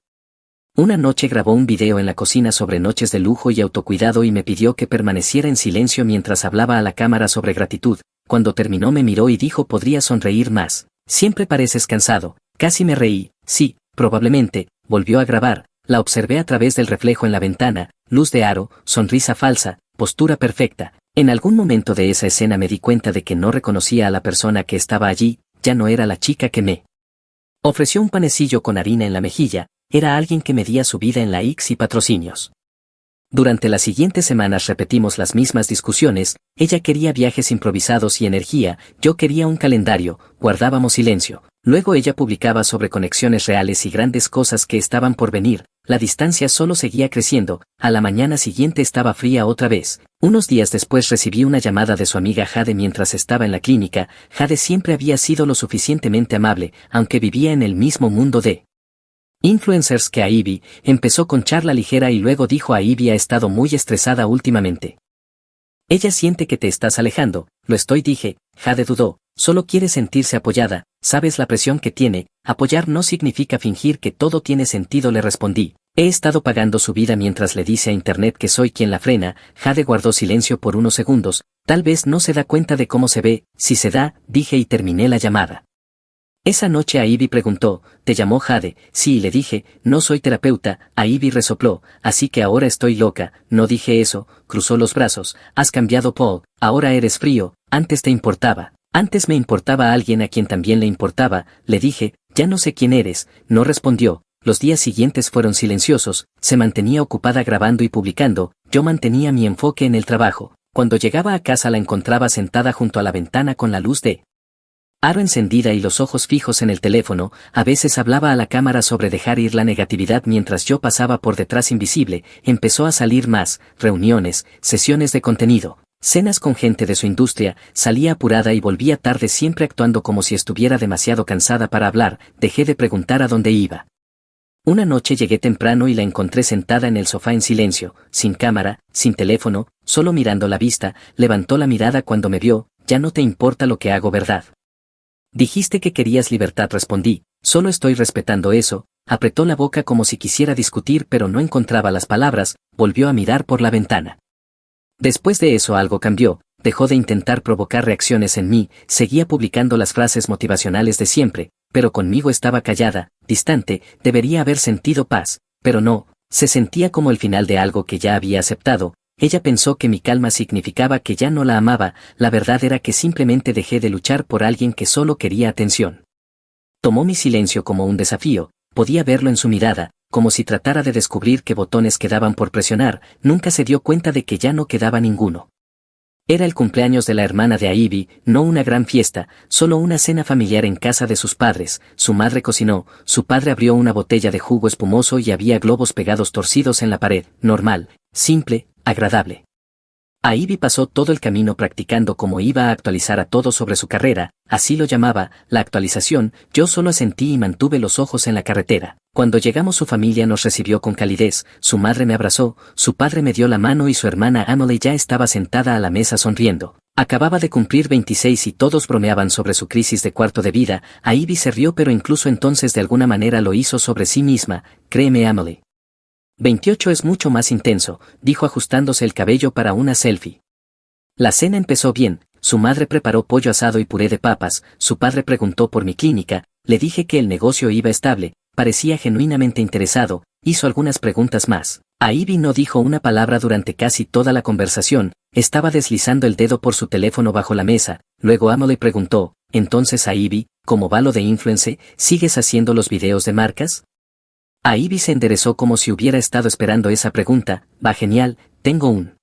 Una noche grabó un video en la cocina sobre noches de lujo y autocuidado y me pidió que permaneciera en silencio mientras hablaba a la cámara sobre gratitud, cuando terminó me miró y dijo podría sonreír más, siempre pareces cansado, casi me reí, sí, probablemente, volvió a grabar. La observé a través del reflejo en la ventana, luz de aro, sonrisa falsa, postura perfecta. En algún momento de esa escena me di cuenta de que no reconocía a la persona que estaba allí, ya no era la chica que me ofreció un panecillo con harina en la mejilla, era alguien que medía su vida en la X y patrocinios. Durante las siguientes semanas repetimos las mismas discusiones, ella quería viajes improvisados y energía, yo quería un calendario, guardábamos silencio, luego ella publicaba sobre conexiones reales y grandes cosas que estaban por venir, la distancia solo seguía creciendo, a la mañana siguiente estaba fría otra vez. Unos días después recibí una llamada de su amiga Jade mientras estaba en la clínica, Jade siempre había sido lo suficientemente amable, aunque vivía en el mismo mundo de influencers que a Ivy, empezó con charla ligera y luego dijo a Ivy ha estado muy estresada últimamente. Ella siente que te estás alejando, lo estoy dije, Jade dudó, solo quiere sentirse apoyada, sabes la presión que tiene, apoyar no significa fingir que todo tiene sentido le respondí, he estado pagando su vida mientras le dice a internet que soy quien la frena, Jade guardó silencio por unos segundos, tal vez no se da cuenta de cómo se ve, si se da, dije y terminé la llamada. Esa noche a Ivy preguntó, ¿te llamó Jade? Sí, le dije, no soy terapeuta, a Ivy resopló, así que ahora estoy loca, no dije eso, cruzó los brazos, has cambiado Paul, ahora eres frío, antes te importaba, antes me importaba a alguien a quien también le importaba, le dije, ya no sé quién eres, no respondió, los días siguientes fueron silenciosos, se mantenía ocupada grabando y publicando, yo mantenía mi enfoque en el trabajo, cuando llegaba a casa la encontraba sentada junto a la ventana con la luz de aro encendida y los ojos fijos en el teléfono, a veces hablaba a la cámara sobre dejar ir la negatividad mientras yo pasaba por detrás invisible, empezó a salir más, reuniones, sesiones de contenido, cenas con gente de su industria, salía apurada y volvía tarde siempre actuando como si estuviera demasiado cansada para hablar, dejé de preguntar a dónde iba. Una noche llegué temprano y la encontré sentada en el sofá en silencio, sin cámara, sin teléfono, solo mirando la vista, levantó la mirada cuando me vio, ya no te importa lo que hago, ¿verdad? Dijiste que querías libertad, respondí, solo estoy respetando eso, apretó la boca como si quisiera discutir pero no encontraba las palabras, volvió a mirar por la ventana. Después de eso algo cambió, dejó de intentar provocar reacciones en mí, seguía publicando las frases motivacionales de siempre, pero conmigo estaba callada, distante, debería haber sentido paz, pero no, se sentía como el final de algo que ya había aceptado. Ella pensó que mi calma significaba que ya no la amaba, la verdad era que simplemente dejé de luchar por alguien que solo quería atención. Tomó mi silencio como un desafío, podía verlo en su mirada, como si tratara de descubrir qué botones quedaban por presionar, nunca se dio cuenta de que ya no quedaba ninguno. Era el cumpleaños de la hermana de Ivy, no una gran fiesta, solo una cena familiar en casa de sus padres, su madre cocinó, su padre abrió una botella de jugo espumoso y había globos pegados torcidos en la pared, normal, simple, agradable. A Ivy pasó todo el camino practicando cómo iba a actualizar a todos sobre su carrera, así lo llamaba, la actualización. Yo solo asentí y mantuve los ojos en la carretera. Cuando llegamos su familia nos recibió con calidez, su madre me abrazó, su padre me dio la mano y su hermana Emily ya estaba sentada a la mesa sonriendo. Acababa de cumplir 26 y todos bromeaban sobre su crisis de cuarto de vida. A Ivy se rió, pero incluso entonces de alguna manera lo hizo sobre sí misma. Créeme, Emily. 28 es mucho más intenso, dijo ajustándose el cabello para una selfie. La cena empezó bien, su madre preparó pollo asado y puré de papas, su padre preguntó por mi clínica, le dije que el negocio iba estable, parecía genuinamente interesado, hizo algunas preguntas más. A Ivy no dijo una palabra durante casi toda la conversación, estaba deslizando el dedo por su teléfono bajo la mesa, luego Emily preguntó, entonces a Ivy, ¿cómo va lo de influencer? ¿Sigues haciendo los videos de marcas? A Ivy se enderezó como si hubiera estado esperando esa pregunta. Va genial, tengo un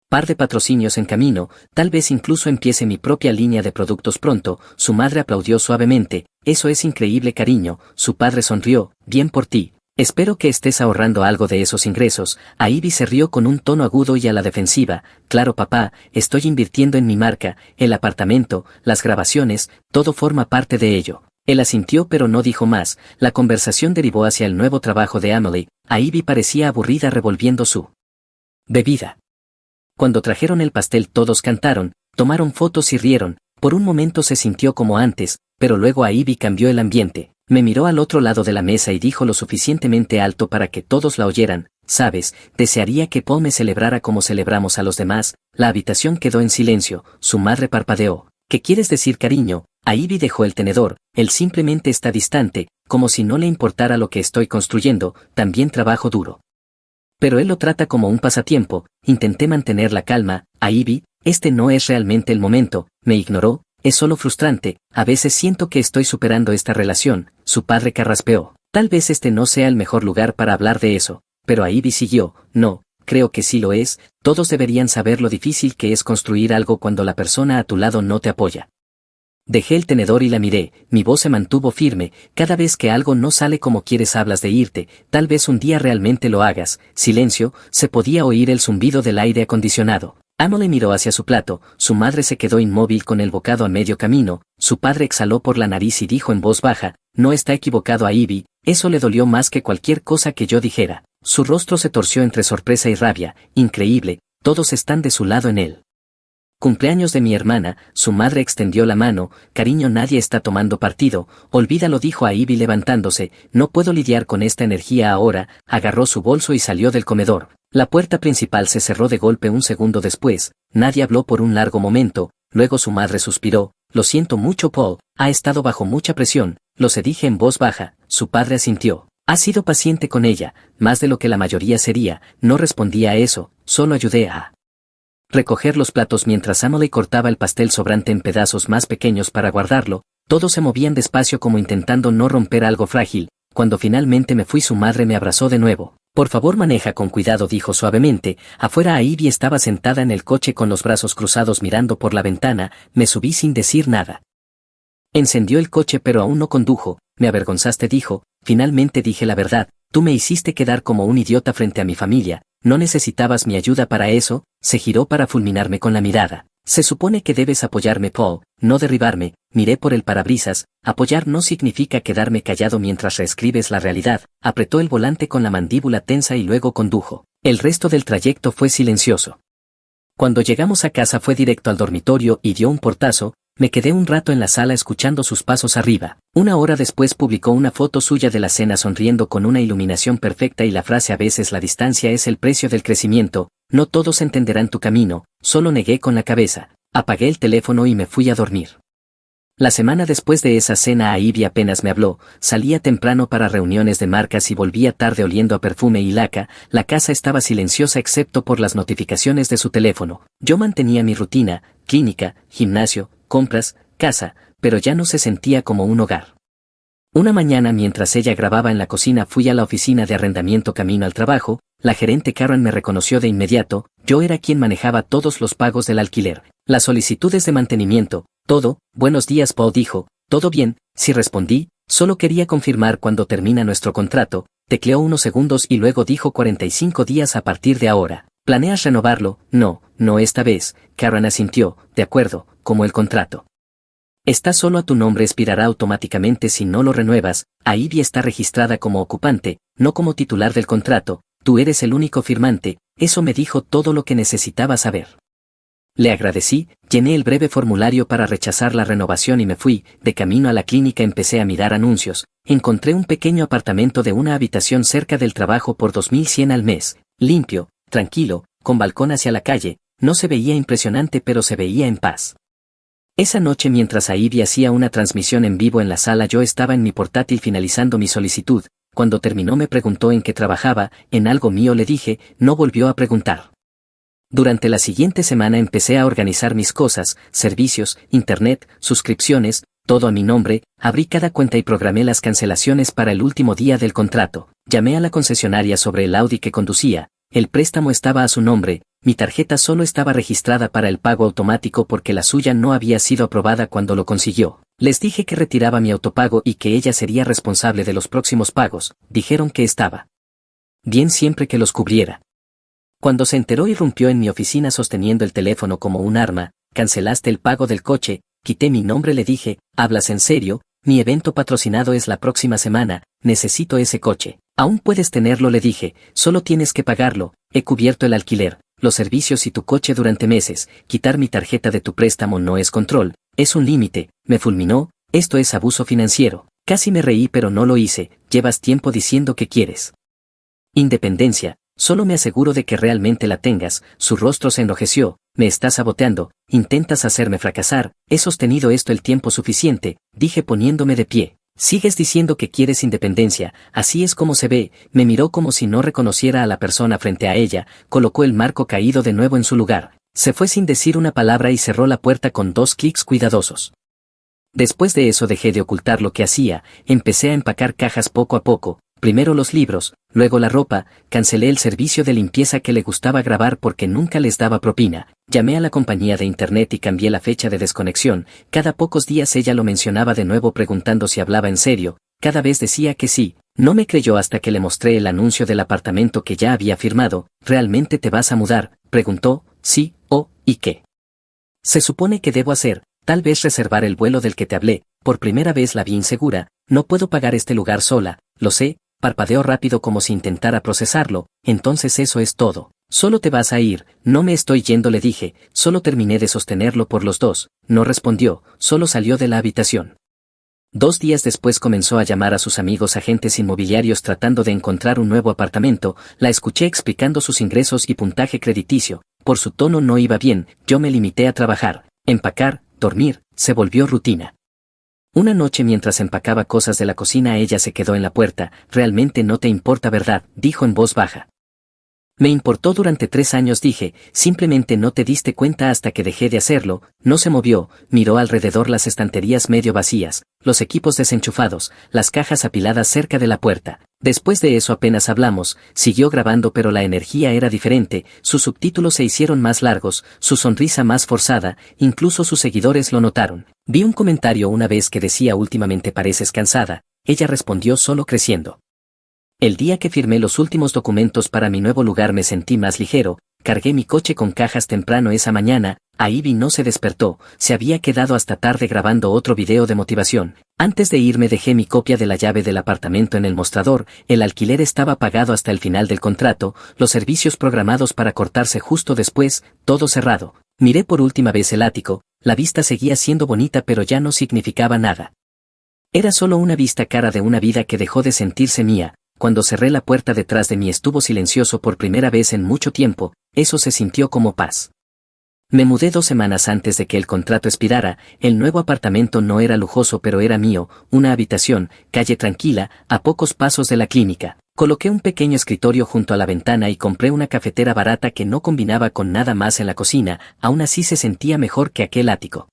par de patrocinios en camino, tal vez incluso empiece mi propia línea de productos pronto. Su madre aplaudió suavemente. Eso es increíble, cariño. Su padre sonrió. Bien por ti. Espero que estés ahorrando algo de esos ingresos. A Ivy se rió con un tono agudo y a la defensiva. Claro, papá, estoy invirtiendo en mi marca, el apartamento, las grabaciones, todo forma parte de ello. Él asintió pero no dijo más. La conversación derivó hacia el nuevo trabajo de Emily. A Ivy parecía aburrida revolviendo su bebida. Cuando trajeron el pastel todos cantaron, tomaron fotos y rieron. Por un momento se sintió como antes, pero luego a Ivy cambió el ambiente. Me miró al otro lado de la mesa y dijo lo suficientemente alto para que todos la oyeran. Sabes, desearía que Paul me celebrara como celebramos a los demás. La habitación quedó en silencio. Su madre parpadeó. ¿Qué quieres decir, cariño? A Ivy dejó el tenedor. Él simplemente está distante, como si no le importara lo que estoy construyendo. También trabajo duro. Pero él lo trata como un pasatiempo. Intenté mantener la calma. A Ivy, este no es realmente el momento. Me ignoró. Es solo frustrante. A veces siento que estoy superando esta relación. Su padre carraspeó. Tal vez este no sea el mejor lugar para hablar de eso. Pero a Ivy siguió. No, creo que sí lo es. Todos deberían saber lo difícil que es construir algo cuando la persona a tu lado no te apoya. Dejé el tenedor y la miré, mi voz se mantuvo firme. Cada vez que algo no sale como quieres hablas de irte, tal vez un día realmente lo hagas. Silencio, se podía oír el zumbido del aire acondicionado. Emily miró hacia su plato, su madre se quedó inmóvil con el bocado a medio camino, su padre exhaló por la nariz y dijo en voz baja, no está equivocado a Ivy, eso le dolió más que cualquier cosa que yo dijera. Su rostro se torció entre sorpresa y rabia, increíble, todos están de su lado en él. Cumpleaños de mi hermana, su madre extendió la mano, cariño, nadie está tomando partido, olvídalo, dijo a Ivy levantándose, no puedo lidiar con esta energía ahora. Agarró su bolso y salió del comedor. La puerta principal se cerró de golpe un segundo después, nadie habló por un largo momento, luego su madre suspiró, lo siento mucho Paul, ha estado bajo mucha presión, lo se dije en voz baja, su padre asintió. Has sido paciente con ella, más de lo que la mayoría sería, no respondí a eso, solo ayudé a recoger los platos mientras Emily cortaba el pastel sobrante en pedazos más pequeños para guardarlo. Todos se movían despacio como intentando no romper algo frágil. Cuando finalmente me fui, su madre me abrazó de nuevo. Por favor, maneja con cuidado, dijo suavemente. Afuera Ivy estaba sentada en el coche con los brazos cruzados mirando por la ventana. Me subí sin decir nada. Encendió el coche pero aún no condujo. Me avergonzaste, dijo. Finalmente dije la verdad. Tú me hiciste quedar como un idiota frente a mi familia. ¿No necesitabas mi ayuda para eso? Se giró para fulminarme con la mirada. Se supone que debes apoyarme, Paul, no derribarme. Miré por el parabrisas. Apoyar no significa quedarme callado mientras reescribes la realidad. Apretó el volante con la mandíbula tensa y luego condujo. El resto del trayecto fue silencioso. Cuando llegamos a casa fue directo al dormitorio y dio un portazo. Me quedé un rato en la sala escuchando sus pasos arriba. Una hora después publicó una foto suya de la cena sonriendo con una iluminación perfecta y la frase: a veces la distancia es el precio del crecimiento, no todos entenderán tu camino. Solo negué con la cabeza. Apagué el teléfono y me fui a dormir. La semana después de esa cena, a Ivy apenas me habló. Salía temprano para reuniones de marcas y volvía tarde oliendo a perfume y laca. La casa estaba silenciosa excepto por las notificaciones de su teléfono. Yo mantenía mi rutina, clínica, gimnasio, compras, casa, pero ya no se sentía como un hogar. Una mañana mientras ella grababa en la cocina fui a la oficina de arrendamiento camino al trabajo. La gerente Karen me reconoció de inmediato. Yo era quien manejaba todos los pagos del alquiler, las solicitudes de mantenimiento, todo. Buenos días, Paul, dijo. ¿Todo bien? Sí, respondí. Solo quería confirmar cuándo termina nuestro contrato. Tecleó unos segundos y luego dijo 45 días a partir de ahora. ¿Planeas renovarlo? No, no esta vez, Karen asintió, de acuerdo, como el contrato. Está solo a tu nombre, expirará automáticamente si no lo renuevas. Ivy está registrada como ocupante, no como titular del contrato, tú eres el único firmante, eso me dijo todo lo que necesitaba saber. Le agradecí, llené el breve formulario para rechazar la renovación y me fui. De camino a la clínica empecé a mirar anuncios, encontré un pequeño apartamento de una habitación cerca del trabajo por 2.100 al mes, limpio, tranquilo, con balcón hacia la calle, no se veía impresionante pero se veía en paz. Esa noche mientras Ivy hacía una transmisión en vivo en la sala yo estaba en mi portátil finalizando mi solicitud, cuando terminó me preguntó en qué trabajaba, en algo mío le dije, no volvió a preguntar. Durante la siguiente semana empecé a organizar mis cosas, servicios, internet, suscripciones, todo a mi nombre, abrí cada cuenta y programé las cancelaciones para el último día del contrato, llamé a la concesionaria sobre el Audi que conducía, el préstamo estaba a su nombre, mi tarjeta solo estaba registrada para el pago automático porque la suya no había sido aprobada cuando lo consiguió. Les dije que retiraba mi autopago y que ella sería responsable de los próximos pagos, dijeron que estaba bien siempre que los cubriera. Cuando se enteró irrumpió en mi oficina sosteniendo el teléfono como un arma, cancelaste el pago del coche, quité mi nombre le dije, ¿hablas en serio? Mi evento patrocinado es la próxima semana, necesito ese coche. Aún puedes tenerlo le dije, solo tienes que pagarlo, he cubierto el alquiler, los servicios y tu coche durante meses, quitar mi tarjeta de tu préstamo no es control, es un límite, me fulminó, esto es abuso financiero, casi me reí pero no lo hice, llevas tiempo diciendo que quieres independencia, solo me aseguro de que realmente la tengas, su rostro se enrojeció, me estás saboteando, intentas hacerme fracasar, he sostenido esto el tiempo suficiente, dije poniéndome de pie. Sigues diciendo que quieres independencia, así es como se ve, me miró como si no reconociera a la persona frente a ella, colocó el marco caído de nuevo en su lugar, se fue sin decir una palabra y cerró la puerta con 2 clics cuidadosos. Después de eso dejé de ocultar lo que hacía, empecé a empacar cajas poco a poco, primero los libros, luego la ropa, cancelé el servicio de limpieza que le gustaba grabar porque nunca les daba propina, llamé a la compañía de internet y cambié la fecha de desconexión, cada pocos días ella lo mencionaba de nuevo preguntando si hablaba en serio, cada vez decía que sí, no me creyó hasta que le mostré el anuncio del apartamento que ya había firmado, ¿realmente te vas a mudar? Preguntó, sí, ¿y qué? Se supone que debo hacer, tal vez reservar el vuelo del que te hablé, por primera vez la vi insegura, no puedo pagar este lugar sola, lo sé, parpadeó rápido como si intentara procesarlo, entonces eso es todo, solo te vas a ir, no me estoy yendo le dije, solo terminé de sostenerlo por los dos, no respondió, solo salió de la habitación. 2 días después comenzó a llamar a sus amigos agentes inmobiliarios tratando de encontrar un nuevo apartamento, la escuché explicando sus ingresos y puntaje crediticio, por su tono no iba bien, yo me limité a trabajar, empacar, dormir, se volvió rutina. Una noche mientras empacaba cosas de la cocina ella se quedó en la puerta, realmente no te importa verdad, dijo en voz baja. Me importó durante 3 años dije, simplemente no te diste cuenta hasta que dejé de hacerlo, no se movió, miró alrededor las estanterías medio vacías, los equipos desenchufados, las cajas apiladas cerca de la puerta. Después de eso apenas hablamos, siguió grabando pero la energía era diferente, sus subtítulos se hicieron más largos, su sonrisa más forzada, incluso sus seguidores lo notaron. Vi un comentario una vez que decía últimamente pareces cansada, ella respondió solo creciendo. El día que firmé los últimos documentos para mi nuevo lugar me sentí más ligero, cargué mi coche con cajas temprano esa mañana, Ivy no se despertó, se había quedado hasta tarde grabando otro video de motivación. Antes de irme dejé mi copia de la llave del apartamento en el mostrador, el alquiler estaba pagado hasta el final del contrato, los servicios programados para cortarse justo después, todo cerrado. Miré por última vez el ático, la vista seguía siendo bonita pero ya no significaba nada. Era solo una vista cara de una vida que dejó de sentirse mía. Cuando cerré la puerta detrás de mí estuvo silencioso por primera vez en mucho tiempo, eso se sintió como paz. Me mudé 2 semanas antes de que el contrato expirara, el nuevo apartamento no era lujoso pero era mío, una habitación, calle tranquila, a pocos pasos de la clínica. Coloqué un pequeño escritorio junto a la ventana y compré una cafetera barata que no combinaba con nada más en la cocina, aún así se sentía mejor que aquel ático.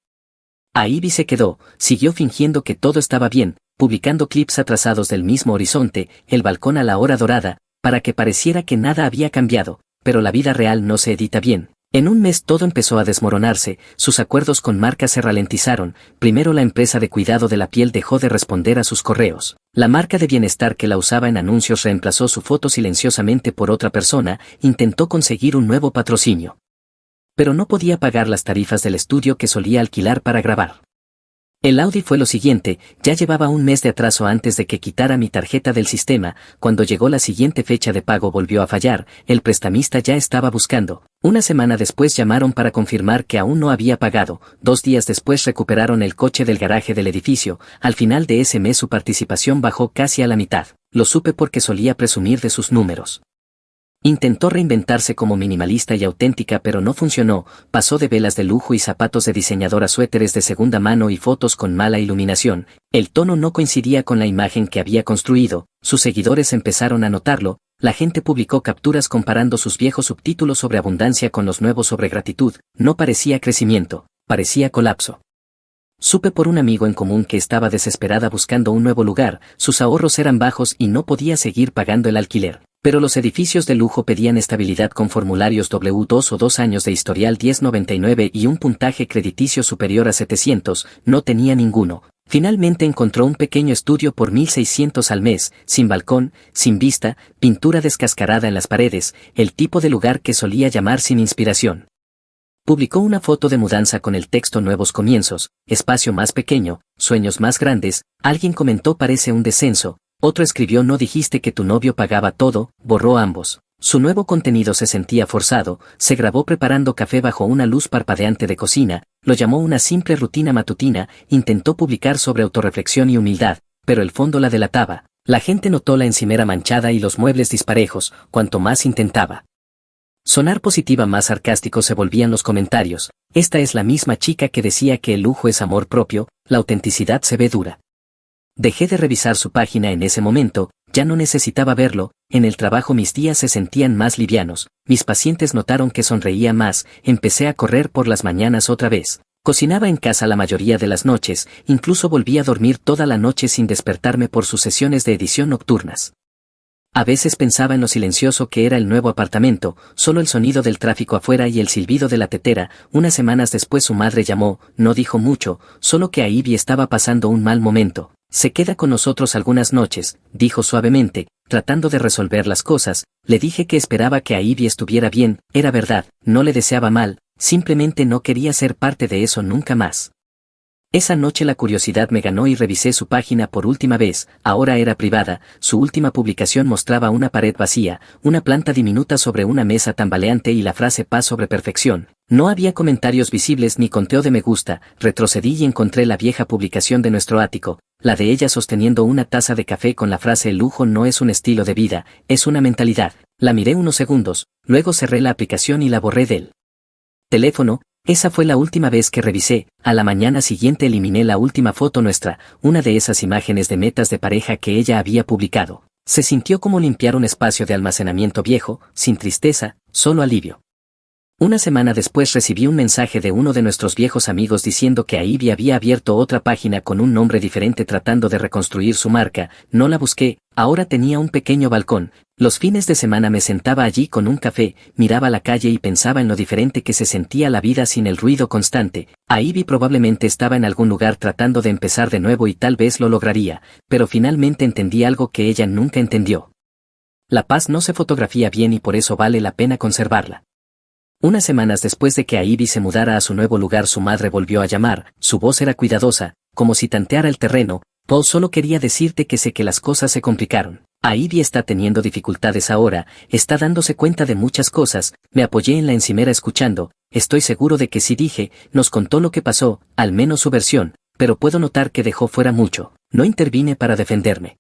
Ivy se quedó, siguió fingiendo que todo estaba bien, publicando clips atrasados del mismo horizonte, el balcón a la hora dorada, para que pareciera que nada había cambiado, pero la vida real no se edita bien. En un mes todo empezó a desmoronarse, sus acuerdos con marcas se ralentizaron, primero la empresa de cuidado de la piel dejó de responder a sus correos, la marca de bienestar que la usaba en anuncios reemplazó su foto silenciosamente por otra persona, intentó conseguir un nuevo patrocinio. Pero no podía pagar las tarifas del estudio que solía alquilar para grabar. El Audi fue lo siguiente, ya llevaba un mes de atraso antes de que quitara mi tarjeta del sistema, cuando llegó la siguiente fecha de pago volvió a fallar, el prestamista ya estaba buscando. Una semana después llamaron para confirmar que aún no había pagado, 2 días después recuperaron el coche del garaje del edificio, al final de ese mes su participación bajó casi a la mitad, lo supe porque solía presumir de sus números. Intentó reinventarse como minimalista y auténtica pero no funcionó, pasó de velas de lujo y zapatos de diseñador a suéteres de segunda mano y fotos con mala iluminación, el tono no coincidía con la imagen que había construido, sus seguidores empezaron a notarlo, la gente publicó capturas comparando sus viejos subtítulos sobre abundancia con los nuevos sobre gratitud, no parecía crecimiento, parecía colapso. Supe por un amigo en común que estaba desesperada buscando un nuevo lugar, sus ahorros eran bajos y no podía seguir pagando el alquiler. Pero los edificios de lujo pedían estabilidad con formularios W2 o 2 años de historial 1099 y un puntaje crediticio superior a 700, no tenía ninguno. Finalmente encontró un pequeño estudio por 1.600 al mes, sin balcón, sin vista, pintura descascarada en las paredes, el tipo de lugar que solía llamar sin inspiración. Publicó una foto de mudanza con el texto Nuevos comienzos, espacio más pequeño, sueños más grandes, alguien comentó parece un descenso. Otro escribió no dijiste que tu novio pagaba todo, borró ambos. Su nuevo contenido se sentía forzado, se grabó preparando café bajo una luz parpadeante de cocina, lo llamó una simple rutina matutina, intentó publicar sobre autorreflexión y humildad, pero el fondo la delataba. La gente notó la encimera manchada y los muebles disparejos, cuanto más intentaba sonar positiva más sarcásticos se volvían los comentarios. Esta es la misma chica que decía que el lujo es amor propio, la autenticidad se ve dura. Dejé de revisar su página en ese momento, ya no necesitaba verlo, en el trabajo mis días se sentían más livianos, mis pacientes notaron que sonreía más, empecé a correr por las mañanas otra vez. Cocinaba en casa la mayoría de las noches, incluso volví a dormir toda la noche sin despertarme por sus sesiones de edición nocturnas. A veces pensaba en lo silencioso que era el nuevo apartamento, solo el sonido del tráfico afuera y el silbido de la tetera. Unas semanas después su madre llamó, no dijo mucho, solo que Ivy estaba pasando un mal momento. Se queda con nosotros algunas noches, dijo suavemente, tratando de resolver las cosas. Le dije que esperaba que Ivy estuviera bien, era verdad, no le deseaba mal, simplemente no quería ser parte de eso nunca más. Esa noche la curiosidad me ganó y revisé su página por última vez, ahora era privada, su última publicación mostraba una pared vacía, una planta diminuta sobre una mesa tambaleante y la frase paz sobre perfección. No había comentarios visibles ni conteo de me gusta, retrocedí y encontré la vieja publicación de nuestro ático, la de ella sosteniendo una taza de café con la frase el lujo no es un estilo de vida, es una mentalidad. La miré unos segundos, luego cerré la aplicación y la borré del teléfono. Esa fue la última vez que revisé, a la mañana siguiente eliminé la última foto nuestra, una de esas imágenes de metas de pareja que ella había publicado. Se sintió como limpiar un espacio de almacenamiento viejo, sin tristeza, solo alivio. Una semana después recibí un mensaje de uno de nuestros viejos amigos diciendo que Ivy había abierto otra página con un nombre diferente tratando de reconstruir su marca. No la busqué, ahora tenía un pequeño balcón. Los fines de semana me sentaba allí con un café, miraba la calle y pensaba en lo diferente que se sentía la vida sin el ruido constante. Ivy probablemente estaba en algún lugar tratando de empezar de nuevo y tal vez lo lograría, pero finalmente entendí algo que ella nunca entendió. La paz no se fotografía bien y por eso vale la pena conservarla. Unas semanas después de que Ivy se mudara a su nuevo lugar su madre volvió a llamar, su voz era cuidadosa, como si tanteara el terreno. Paul solo quería decirte que sé que las cosas se complicaron. Ivy está teniendo dificultades ahora, está dándose cuenta de muchas cosas. Me apoyé en la encimera escuchando, estoy seguro de que sí dije, nos contó lo que pasó, al menos su versión, pero puedo notar que dejó fuera mucho, no intervine para defenderme.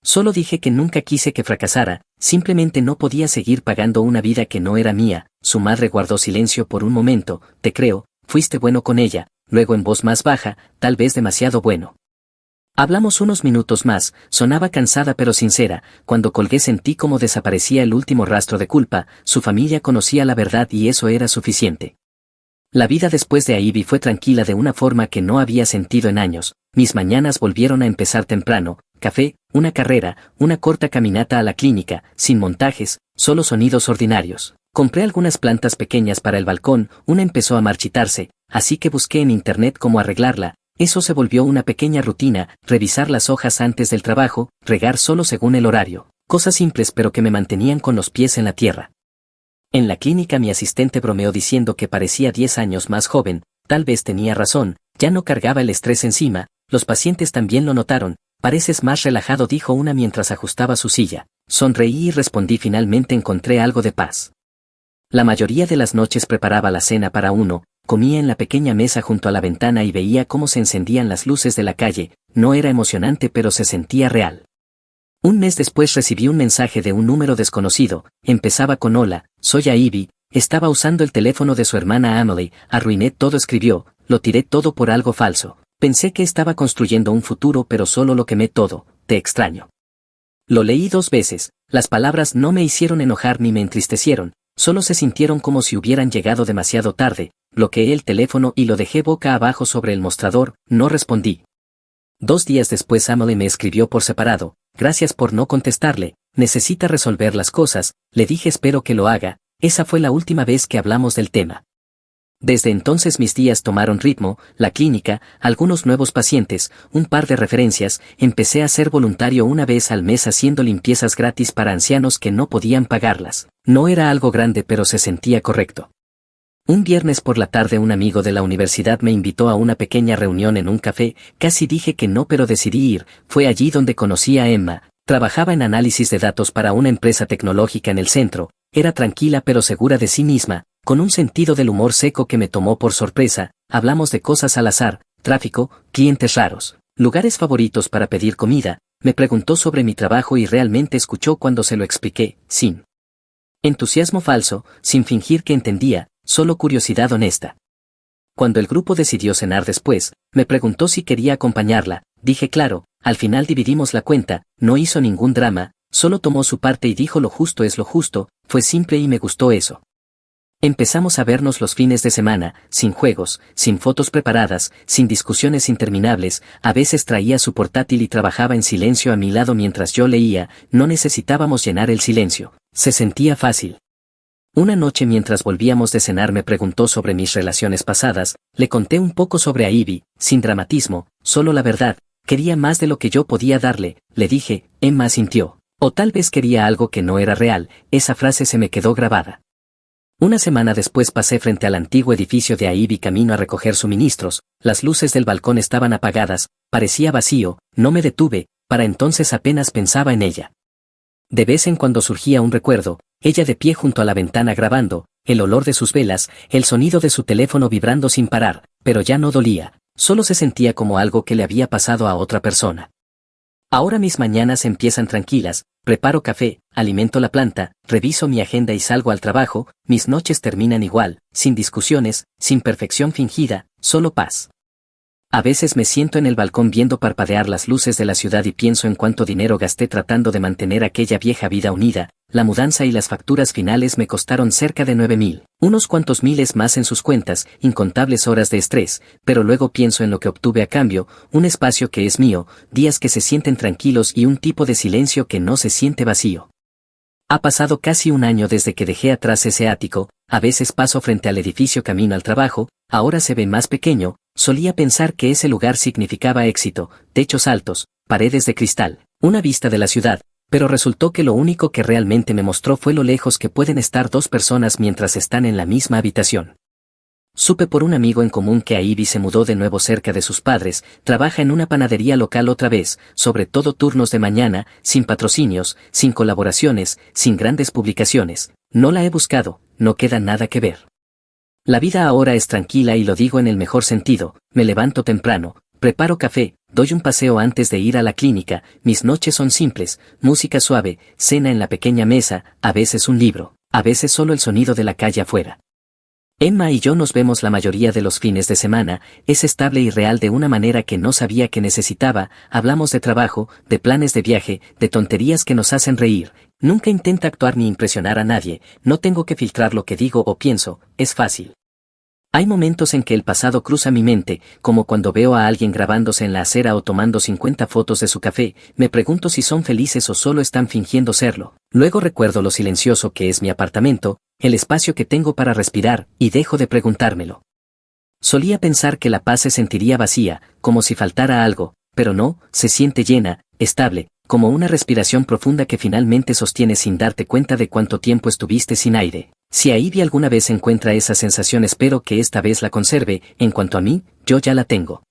Solo dije que nunca quise que fracasara, simplemente no podía seguir pagando una vida que no era mía. Su madre guardó silencio por un momento, te creo, fuiste bueno con ella, luego en voz más baja, tal vez demasiado bueno. Hablamos unos minutos más, sonaba cansada pero sincera, cuando colgué sentí como desaparecía el último rastro de culpa, su familia conocía la verdad y eso era suficiente. La vida después de Ivy fue tranquila de una forma que no había sentido en años, mis mañanas volvieron a empezar temprano, café, una carrera, una corta caminata a la clínica, sin montajes, solo sonidos ordinarios. Compré algunas plantas pequeñas para el balcón, una empezó a marchitarse, así que busqué en internet cómo arreglarla. Eso se volvió una pequeña rutina, revisar las hojas antes del trabajo, regar solo según el horario. Cosas simples pero que me mantenían con los pies en la tierra. En la clínica mi asistente bromeó diciendo que parecía 10 años más joven, tal vez tenía razón, ya no cargaba el estrés encima, los pacientes también lo notaron, pareces más relajado, dijo una mientras ajustaba su silla. Sonreí y respondí, finalmente encontré algo de paz. La mayoría de las noches preparaba la cena para uno, comía en la pequeña mesa junto a la ventana y veía cómo se encendían las luces de la calle, no era emocionante pero se sentía real. Un mes después recibí un mensaje de un número desconocido, empezaba con hola, soy Ivy, estaba usando el teléfono de su hermana Emily, arruiné todo, escribió, lo tiré todo por algo falso, pensé que estaba construyendo un futuro pero solo lo quemé todo, te extraño. Lo leí 2 veces, las palabras no me hicieron enojar ni me entristecieron, solo se sintieron como si hubieran llegado demasiado tarde, bloqueé el teléfono y lo dejé boca abajo sobre el mostrador, no respondí. 2 días después Emily me escribió por separado, gracias por no contestarle, necesita resolver las cosas, le dije espero que lo haga, esa fue la última vez que hablamos del tema. Desde entonces mis días tomaron ritmo, la clínica, algunos nuevos pacientes, un par de referencias, empecé a ser voluntario una vez al mes haciendo limpiezas gratis para ancianos que no podían pagarlas. No era algo grande pero se sentía correcto. Un viernes por la tarde un amigo de la universidad me invitó a una pequeña reunión en un café, casi dije que no pero decidí ir, fue allí donde conocí a Emma, trabajaba en análisis de datos para una empresa tecnológica en el centro, era tranquila pero segura de sí misma, con un sentido del humor seco que me tomó por sorpresa, hablamos de cosas al azar, tráfico, clientes raros, lugares favoritos para pedir comida, me preguntó sobre mi trabajo y realmente escuchó cuando se lo expliqué, sin entusiasmo falso, sin fingir que entendía, solo curiosidad honesta. Cuando el grupo decidió cenar después, me preguntó si quería acompañarla, dije claro, al final dividimos la cuenta, no hizo ningún drama, solo tomó su parte y dijo lo justo es lo justo, fue simple y me gustó eso. Empezamos a vernos los fines de semana, sin juegos, sin fotos preparadas, sin discusiones interminables, a veces traía su portátil y trabajaba en silencio a mi lado mientras yo leía, no necesitábamos llenar el silencio, se sentía fácil. Una noche mientras volvíamos de cenar me preguntó sobre mis relaciones pasadas, le conté un poco sobre Ivy, sin dramatismo, solo la verdad, quería más de lo que yo podía darle, le dije, Emma asintió, o tal vez quería algo que no era real, esa frase se me quedó grabada. Una semana después pasé frente al antiguo edificio de Ivy camino a recoger suministros, las luces del balcón estaban apagadas, parecía vacío, no me detuve, para entonces apenas pensaba en ella. De vez en cuando surgía un recuerdo, ella de pie junto a la ventana grabando, el olor de sus velas, el sonido de su teléfono vibrando sin parar, pero ya no dolía, solo se sentía como algo que le había pasado a otra persona. Ahora mis mañanas empiezan tranquilas, preparo café, alimento la planta, reviso mi agenda y salgo al trabajo, mis noches terminan igual, sin discusiones, sin perfección fingida, solo paz. A veces me siento en el balcón viendo parpadear las luces de la ciudad y pienso en cuánto dinero gasté tratando de mantener aquella vieja vida unida, la mudanza y las facturas finales me costaron cerca de 9.000, unos cuantos miles más en sus cuentas, incontables horas de estrés, pero luego pienso en lo que obtuve a cambio, un espacio que es mío, días que se sienten tranquilos y un tipo de silencio que no se siente vacío. Ha pasado casi un año desde que dejé atrás ese ático, a veces paso frente al edificio camino al trabajo, ahora se ve más pequeño, solía pensar que ese lugar significaba éxito, techos altos, paredes de cristal, una vista de la ciudad, pero resultó que lo único que realmente me mostró fue lo lejos que pueden estar 2 personas mientras están en la misma habitación. Supe por un amigo en común que Ivy se mudó de nuevo cerca de sus padres, trabaja en una panadería local otra vez, sobre todo turnos de mañana, sin patrocinios, sin colaboraciones, sin grandes publicaciones, no la he buscado, no queda nada que ver. La vida ahora es tranquila y lo digo en el mejor sentido, me levanto temprano, preparo café, doy un paseo antes de ir a la clínica, mis noches son simples, música suave, cena en la pequeña mesa, a veces un libro, a veces solo el sonido de la calle afuera. Emma y yo nos vemos la mayoría de los fines de semana, es estable y real de una manera que no sabía que necesitaba, hablamos de trabajo, de planes de viaje, de tonterías que nos hacen reír, nunca intenta actuar ni impresionar a nadie, no tengo que filtrar lo que digo o pienso, es fácil. Hay momentos en que el pasado cruza mi mente, como cuando veo a alguien grabándose en la acera o tomando 50 fotos de su café, me pregunto si son felices o solo están fingiendo serlo. Luego recuerdo lo silencioso que es mi apartamento, el espacio que tengo para respirar, y dejo de preguntármelo. Solía pensar que la paz se sentiría vacía, como si faltara algo, pero no, se siente llena, estable, como una respiración profunda que finalmente sostienes sin darte cuenta de cuánto tiempo estuviste sin aire. Si Aidy alguna vez encuentra esa sensación, espero que esta vez la conserve. En cuanto a mí, yo ya la tengo.